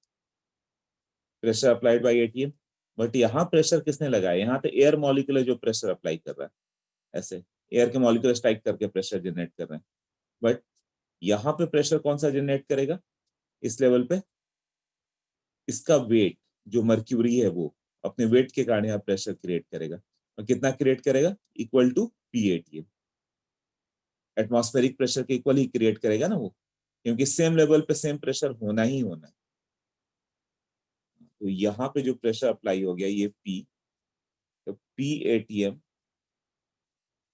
pressure applied by ATM. But यहाँ प्रेशर किसने लगाया, यहाँ पे एयर मॉलिक्यूल जो प्रेशर अप्लाई कर रहा है, ऐसे एयर के मॉलिक्यूल स्ट्राइक करके प्रेशर जनरेट कर रहे हैं। बट यहाँ पे प्रेशर कौन सा जनरेट करेगा इस लेवल पे, इसका वेट, जो मर्क्यूरी है वो अपने वेट के कारण यहाँ प्रेशर क्रिएट करेगा, और कितना क्रिएट करेगा, equal to P atm, atmospheric pressure के इक्वल ही क्रिएट करेगा ना वो, क्योंकि सेम लेवल पे सेम प्रेशर होना ही होना है। तो यहाँ पे जो प्रेशर अप्लाई हो गया ये पी, तो P atm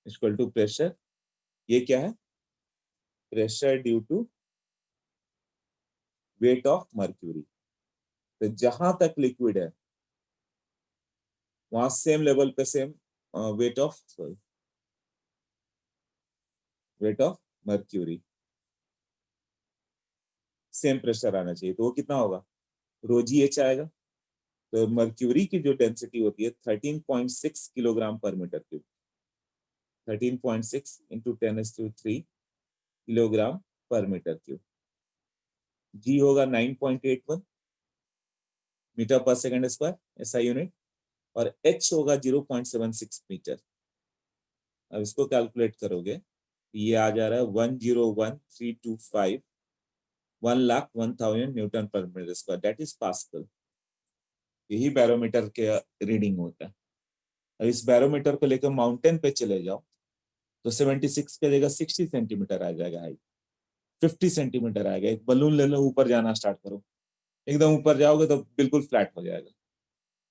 equal to pressure, ये क्या है, pressure due to weight of mercury. तो जहां तक लिक्विड है वहां सेम लेवल पे same weight of, sorry, weight of mercury, same pressure आना चाहिए, तो वो कितना होगा, रो जी एच आएगा। तो मर्क्यूरी की जो डेंसिटी होती है 13.6 किलोग्राम पर मीटर क्यूब, 13.6 इंटू 10⁻³ किलोग्राम पर मीटर क्यूब। जी होगा 9.81 मीटर पर सेकंड स्क्वायर एसआई यूनिट, और एच होगा 0.76 मीटर। अब इसको कैलकुलेट करोगे, ये आ जा रहा है 101,325, 1,01,000 न्यूटन पर metre square, that is pascal. यही बैरोमीटर के रीडिंग होता है। अब इस बैरोमीटर को लेकर माउंटेन पे चले जाओ तो 76 की जगह 60 सेंटीमीटर आ जाएगा हाइट, 50 सेंटीमीटर आएगा। एक बलून ले लो, ऊपर जाना स्टार्ट करो, एकदम ऊपर जाओगे तो बिल्कुल फ्लैट हो जाएगा,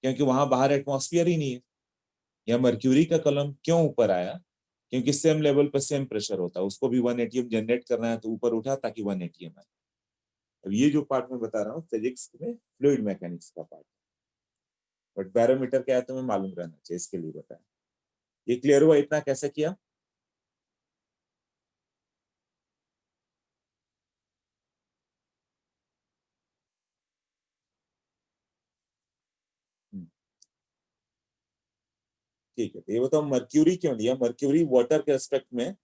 क्योंकि वहां बाहर एटमॉस्फेयर ही नहीं है। या मर्क्यूरी का कलम क्यों ऊपर आया, क्योंकि सेम लेवल पर सेम प्रेशर होता है, उसको भी 1 atm जनरेट करना है तो ऊपर उठा ताकि 1 atm आए। अब ये जो पार्ट मैं बता रहा हूँ फिजिक्स में फ्लूइड मैकेनिक्स का पार्ट, बट बैरोमीटर क्या है तुम्हें मालूम रहना चाहिए, इसके लिए बताया। ये क्लियर हुआ, इतना कैसे किया। ठीक है, तो ये बताओ मर्क्यूरी क्यों लिया, मर्क्यूरी वाटर के रेस्पेक्ट में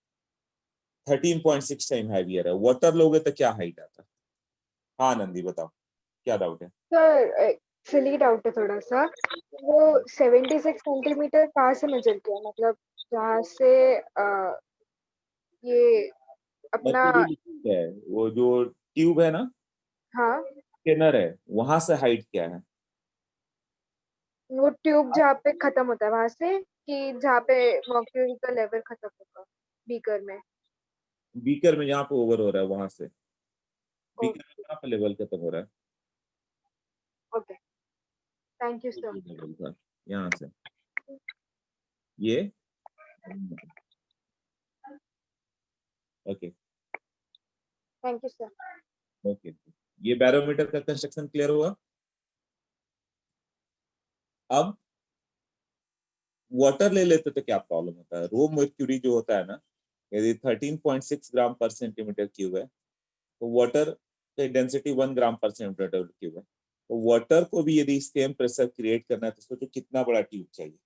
13.6 टाइम हैवियर है, वाटर लोगे तो क्या हाइट आता है। हाँ नंदी बताओ, क्या डाउट है। सर सिली डाउट है थोड़ा सा, वो 76 सेंटीमीटर कहाँ से मेजर किया, मतलब जहाँ से ये अपना, मर्क्यूरी लिक्विड है, वो जो ट्यूब है ना, हाँ स्केनर है, वहां से हाइट क्या है। वो ट्यूब जहाँ पे खत्म होता है वहां से, कि जहाँ पे मर्क्यूरी का लेवल खत्म होगा बीकर में। बीकर में जहाँ पे ओवर हो रहा है वहां से, बीकर में ओके कहाँ पे लेवल खत्म हो रहा है, ओके, थैंक यू ये सर। जो लेवल था यहाँ से, ये okay thank you sir. Okay. ये बैरोमीटर का कंस्ट्रक्शन क्लियर हुआ। अब वाटर ले लेते तो क्या प्रॉब्लम होता है, रो मर्क्यूरी जो होता है ना, यदि 13.6 ग्राम पर सेंटीमीटर क्यूब है, तो वाटर की डेंसिटी 1 ग्राम पर सेंटीमीटर क्यूब है। तो वाटर को भी यदि सेम प्रेशर क्रिएट करना है तो सोचो कितना बड़ा ट्यूब चाहिए।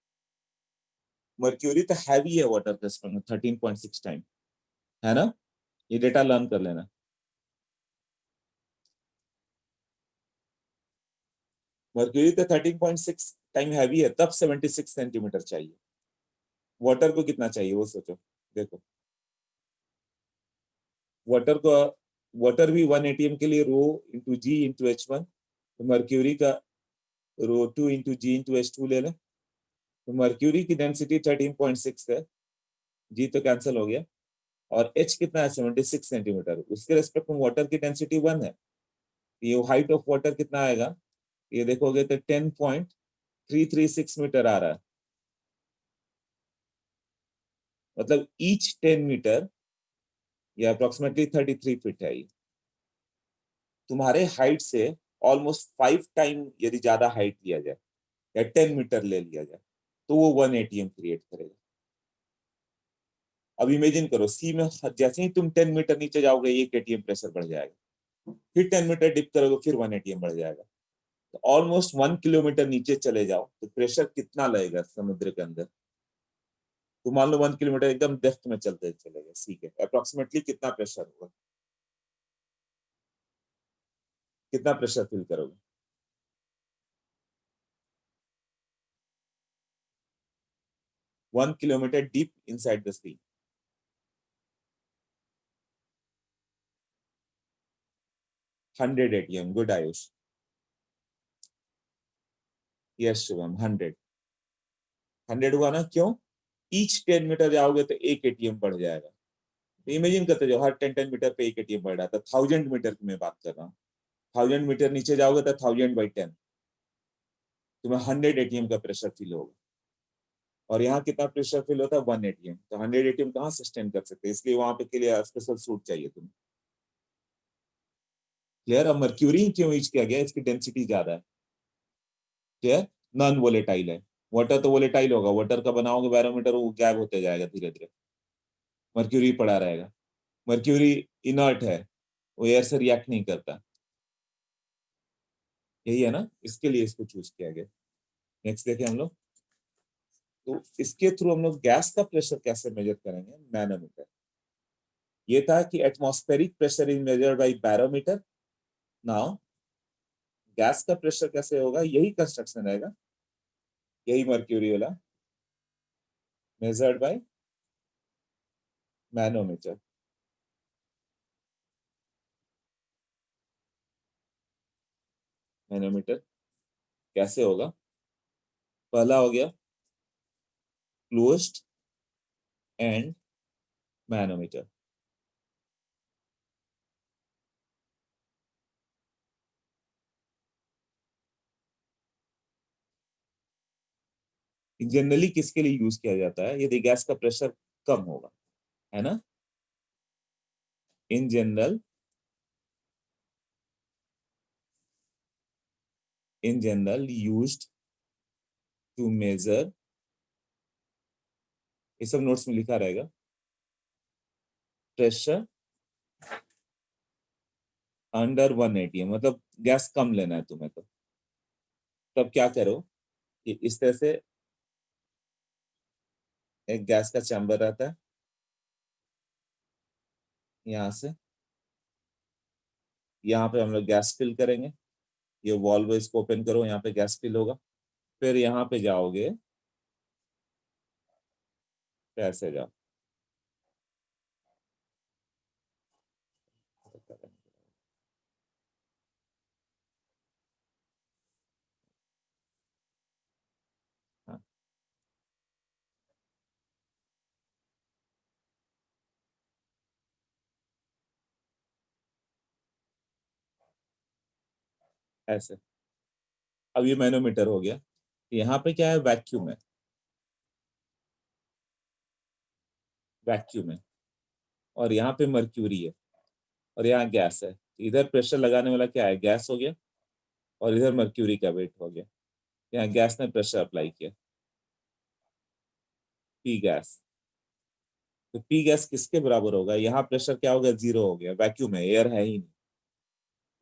मर्क्यूरी तो हैवी है वाटर के रेस्पेक्ट में 13.6 टाइम, है ना, ये डेटा लर्न कर लेना। मर्क्यूरी तो 13.6 टाइम हैवी है, तब 76 सेंटीमीटर चाहिए। वाटर को कितना चाहिए वो सोचो। देखो वाटर को, वाटर भी 1 एटीएम के लिए रो इंटू जी इंटू H1, तो मर्क्यूरी का रो 2 इंटू जी इंटू H2 ले लें, तो मर्क्यूरी की डेंसिटी 13.6 है, जी तो कैंसिल हो गया, और H कितना है 76 सेंटीमीटर, उसके रेस्पेक्ट में वाटर की डेंसिटी 1 है। ये हाइट ऑफ वाटर कितना आएगा, ये देखोगे तो 10.336 मीटर आ रहा है, मतलब ईच 10 मीटर या अप्रोक्सीमेटली 33 फीट है। ये तुम्हारे हाइट से ऑलमोस्ट 5 टाइम यदि ज्यादा हाइट लिया जाए या 10 मीटर ले लिया जाए तो वो 1 एटीएम क्रिएट करेगा। अब इमेजिन करो सी में जैसे ही तुम 10 मीटर नीचे जाओगे 1 एटीएम प्रेशर बढ़ जाएगा, फिर 10 मीटर डिप करोगे फिर 1 एटीएम बढ़ जाएगा, तो ऑलमोस्ट 1 किलोमीटर नीचे चले जाओ तो प्रेशर कितना लगेगा समुद्र के अंदर। तो मान लो 1 किलोमीटर एकदम डेप्थ में चलते चलेगा सी के, अप्रोक्सीमेटली कितना प्रेशर होगा, कितना प्रेशर फील करोगे। 1 kilometre deep inside the sea. 100 atm, good Ayush. Yes Shubham, 100 हुआ ना, क्यों, ईच 10 मीटर जाओगे तो 1 एटीएम बढ़ जाएगा। तो इमेजिन करते जाओ हर 10 मीटर पे 1 एटीएम बढ़ रहा था, 1000 मीटर की मैं बात कर रहा हूँ, 1000 मीटर नीचे जाओगे तो 1000/10, तुम्हें 100 एटीएम का प्रेशर फील होगा। और यहाँ कितना प्रेशर फील होता है 1 एटीएम, तो 100 एटीएम कहाँ सस्टेन कर सकते हैं, इसलिए वहां पे के लिए स्पेशल सूट चाहिए तुम्हें। क्लियर। अब मर्क्यूरी क्यों यूज किया गया, इसकी डेंसिटी ज्यादा है। क्लियर। नॉन वोलेटाइल है, वाटर तो वोलेटाइल होगा, वाटर का बनाओगे बैरोमीटर वो गैब होते जाएगा धीरे धीरे, मर्क्यूरी पड़ा रहेगा। मर्क्यूरी इनर्ट है, वो एयर से रिएक्ट नहीं करता, यही है ना, इसके लिए इसको चूज किया गया। नेक्स्ट देखें हम लोग, तो इसके थ्रू हम लोग गैस का प्रेशर कैसे मेजर करेंगे, मैनोमीटर। ये था कि atmospheric pressure is measured by barometer. Now gas का प्रेशर कैसे होगा, यही कंस्ट्रक्शन रहेगा, यही मर्क्यूरी वाला, मेजर्ड बाय मैनोमीटर। मैनोमीटर कैसे होगा, पहला हो गया क्लोज्ड एंड मैनोमीटर। जनरली किसके लिए यूज किया जाता है, यदि गैस का प्रेशर कम होगा, है ना। In general, in general used to measure, ये सब नोट्स में लिखा रहेगा, प्रेशर अंडर 1 एटीएम, मतलब गैस कम लेना है तुम्हें, तो तब क्या करो कि इस तरह से एक गैस का चैम्बर रहता है, यहाँ से यहाँ पे हम लोग गैस फिल करेंगे, ये वॉल्व इसको ओपन करो, यहाँ पे गैस फिल होगा, फिर यहाँ पे जाओगे, तो ऐसे जाओ, हाँ ऐसे। अब ये मैनोमीटर हो गया, यहाँ पे क्या है, वैक्यूम है, वैक्यूम है, और यहाँ पे मर्क्यूरी है, और यहाँ गैस है, इधर प्रेशर लगाने वाला क्या है, गैस हो गया, और इधर मर्क्यूरी का वेट हो गया, यहाँ गैस ने प्रेशर अप्लाई किया, पी गैस। तो पी गैस किसके बराबर होगा, यहाँ प्रेशर क्या होगा, 0 हो गया, वैक्यूम है, एयर है ही नहीं।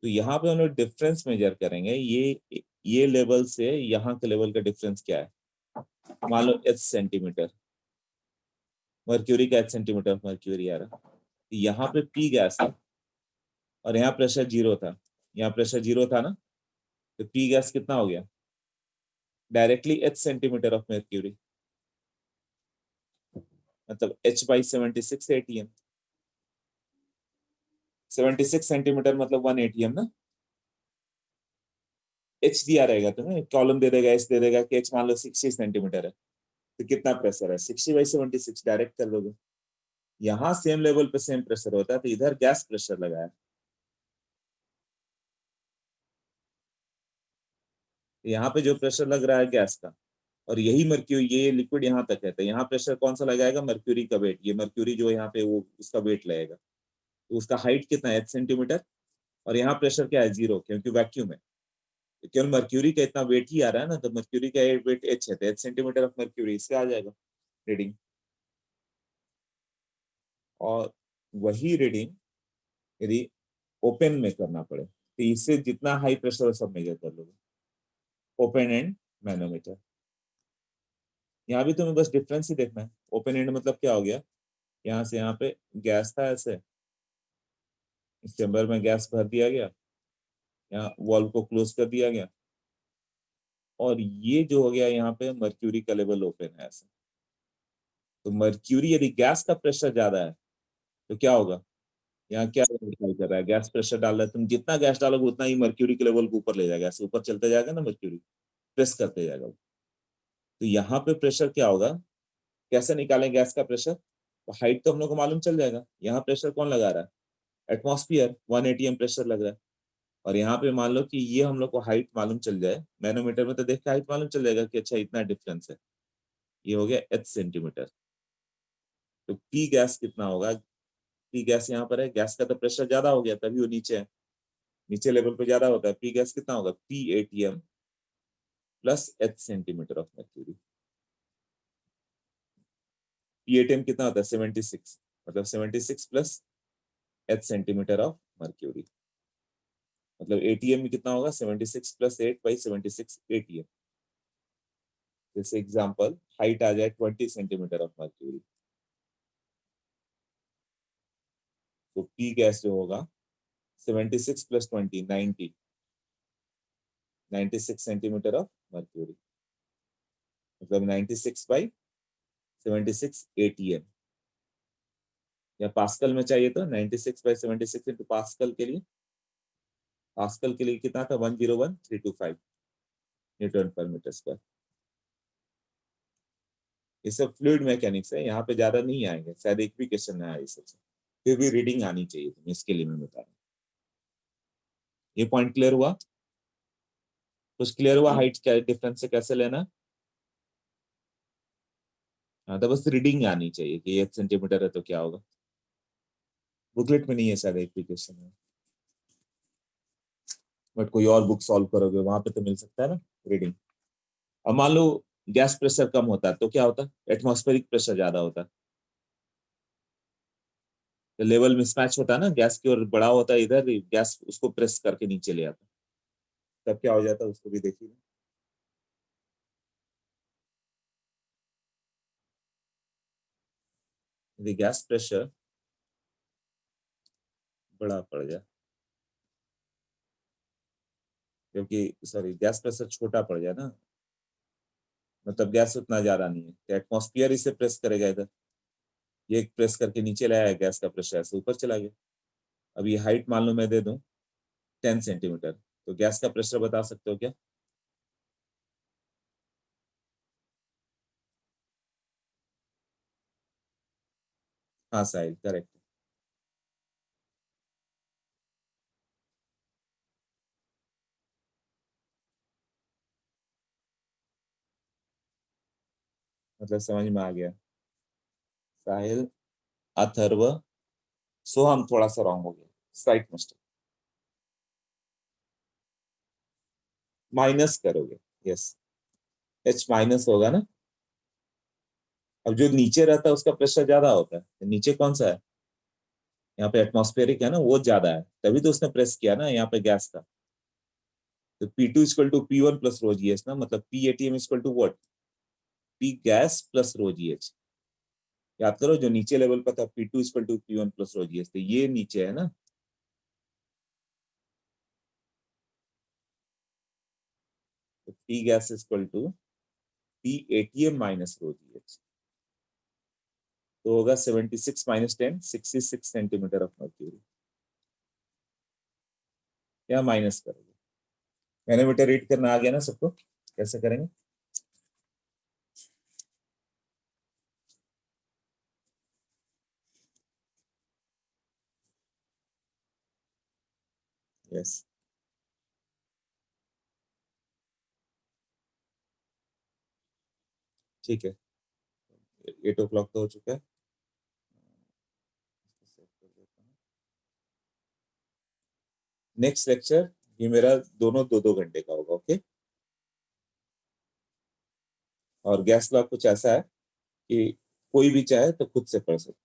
तो यहाँ पे हम लोग डिफरेंस मेजर करेंगे, ये लेवल से यहाँ के लेवल का डिफरेंस क्या है, मान लो H सेंटीमीटर, मर्क्यूरी का H सेंटीमीटर मर्क्यूरी आ रहा, यहाँ पे पी गैस है, और यहाँ प्रेशर 0 था, यहाँ प्रेशर 0 था ना, तो पी गैस कितना हो गया, directly H centimetre of mercury, मतलब एच बाई 76 एटीएम। 76 सेंटीमीटर मतलब 1 एटीएम ना। एच दिया रहेगा तुम्हें, कॉलम दे देगा, एच दे देगा कि एच मान लो 60 सेंटीमीटर है, तो कितना प्रेशर है, 60/76 डायरेक्ट कर लोगे। यहाँ सेम लेवल पे सेम प्रेशर होता है, तो इधर गैस प्रेशर लगाया, तो यहाँ पे जो प्रेशर लग रहा है गैस का, और यही मर्क्यूरी, ये लिक्विड यहाँ तक है, तो यहाँ प्रेशर कौन सा लगाएगा, मर्क्यूरी का वेट, ये मर्क्यूरी जो यहाँ पे वो उसका वेट लगेगा, तो उसका हाइट कितना है, 8 सेंटीमीटर, और यहाँ प्रेशर क्या है, 0, क्योंकि वैक्यूम है, तो केवल मर्क्यूरी का इतना वेट ही आ रहा है ना, तो मर्क्यूरी का वेट एच है, तो 8 सेंटीमीटर ऑफ मर्क्यूरी, इससे आ जाएगा रीडिंग। और वही रीडिंग यदि ओपन में करना पड़े, तो इससे जितना हाई प्रेशर हो सब मेजर कर लोगे, ओपन एंड मैनोमीटर। यहाँ भी तुम्हें बस डिफरेंस ही देखना है, ओपन एंड मतलब क्या हो गया, यहाँ से यहाँ पे गैस था ऐसे, इस चैम्बर में गैस भर दिया गया, यहाँ वॉल्व को क्लोज कर दिया गया, और ये जो हो गया यहाँ पे मर्क्यूरी का लेवल ओपन है ऐसे। तो मर्क्यूरी यदि गैस का प्रेशर ज्यादा है तो क्या होगा, यहाँ क्या डिफाई कर रहा है, गैस प्रेशर डाल रहा है, तुम जितना गैस डालोगे उतना ही मर्क्यूरी के लेवल को ऊपर ले जाएगा, ऐसे ऊपर चलते जाएगा ना, मर्क्यूरी प्रेस करते जाएगा। तो यहाँ पे प्रेशर क्या होगा, कैसे निकालें गैस का प्रेशर, तो हाइट तो हम लोग को मालूम चल जाएगा, यहाँ प्रेशर कौन लगा रहा है, एटमॉस्फियर, 1 एटीएम प्रेशर लग रहा है, और यहाँ पे मान लो कि ये हम लोग को हाइट मालूम चल जाए, मैनोमीटर में तो देख के हाइट मालूम चल जाएगा कि अच्छा इतना डिफरेंस है, ये हो गया एच सेंटीमीटर। तो पी गैस कितना होगा, पी गैस यहाँ पर है, गैस का तो प्रेशर ज्यादा हो गया तभी वो नीचे है, नीचे लेवल पे ज्यादा होता है, पी गैस कितना होगा, P ATM plus H centimetre of mercury. P ATM कितना होता है, 76, मतलब 76 plus H centimetre of mercury, मतलब एटीएम में कितना होगा, 76 प्लस 8/76 एटीएम। जैसे एग्जांपल हाइट आ जाए 20 सेंटीमीटर ऑफ मर्क्यूरी, तो पी गैस जो होगा 76 प्लस 20 90, 96 सेंटीमीटर ऑफ मर्क्यूरी, मतलब 96/76 एटीएम, या पास्कल में चाहिए तो 96/76 इंटू पास्कल के लिए, पास्कल के लिए कितना था, 101325 न्यूटन पर मीटर स्क्वायर। ये सब फ्लूइड मैकेनिक्स है, यहाँ पे ज्यादा नहीं आएंगे, शायद एक भी क्वेश्चन ना आए इस सबसे, फिर भी रीडिंग आनी चाहिए तुम्हें, इसके लिए मैं बता रहा हूँ। ये पॉइंट क्लियर हुआ, कुछ क्लियर हुआ, हाइट क्या डिफरेंस से कैसे लेना। हाँ, तो बस रीडिंग आनी चाहिए कि 1 सेंटीमीटर है तो क्या होगा, बुकलेट में नहीं है शायद एक भी क्वेश्चन में, बट कोई और बुक सॉल्व करोगे वहां पे तो मिल सकता है ना रीडिंग। अब मान लो गैस प्रेशर कम होता है तो क्या होता है, एटमॉस्फेरिक प्रेशर ज्यादा होता है, तो लेवल मिसमैच होता है ना, गैस की ओर बड़ा होता है, इधर गैस उसको प्रेस करके नीचे ले आता है, तब क्या हो जाता है उसको भी देखिए। यदि गैस प्रेशर बड़ा पड़ जाए, क्योंकि सॉरी गैस प्रेशर छोटा पड़ जाए ना, मतलब गैस उतना ज्यादा नहीं है, तो एटमॉस्फेयर इसे प्रेस करेगा इधर, ये प्रेस करके नीचे लाया है, गैस का प्रेशर ऐसे ऊपर चला गया। अब ये हाइट मान लो मैं दे दूं 10 सेंटीमीटर, तो गैस का प्रेशर बता सकते हो क्या। हाँ साहिल करेक्ट, मतलब समझ में आ गया। साहिल, अथर्व, सोहम थोड़ा सा रॉन्ग हो गया, स्लाइट मिस्टेक, माइनस करोगे, यस, एच माइनस होगा ना। अब जो नीचे रहता है उसका प्रेशर ज्यादा होता है, तो नीचे कौन सा है, यहाँ पे एटमॉस्फेरिक है ना, वो ज्यादा है, तभी तो उसने प्रेस किया ना यहाँ पे गैस का। तो P2 equal to P1 plus rho g h ना, मतलब P atm equal to what, P gas plus rho g h. याद करो जो नीचे लेवल पर था P2 equal to P1 plus rho g h, तो ये नीचे है ना, P gas is equal to P ATM minus rho GH. तो होगा 76 minus 10, 66 सेंटीमीटर ऑफ मर्क्यूरी। या माइनस करोगे, मैनोमीटर रीड करना आ गया ना सबको? कैसे करेंगे? यस, ठीक है। 8 o'clock तो हो चुका है। नेक्स्ट लेक्चर ये मेरा दोनों 2-2 घंटे का होगा, ओके। और गैस लॉ कुछ ऐसा है कि कोई भी चाहे तो खुद से पढ़ सकता है।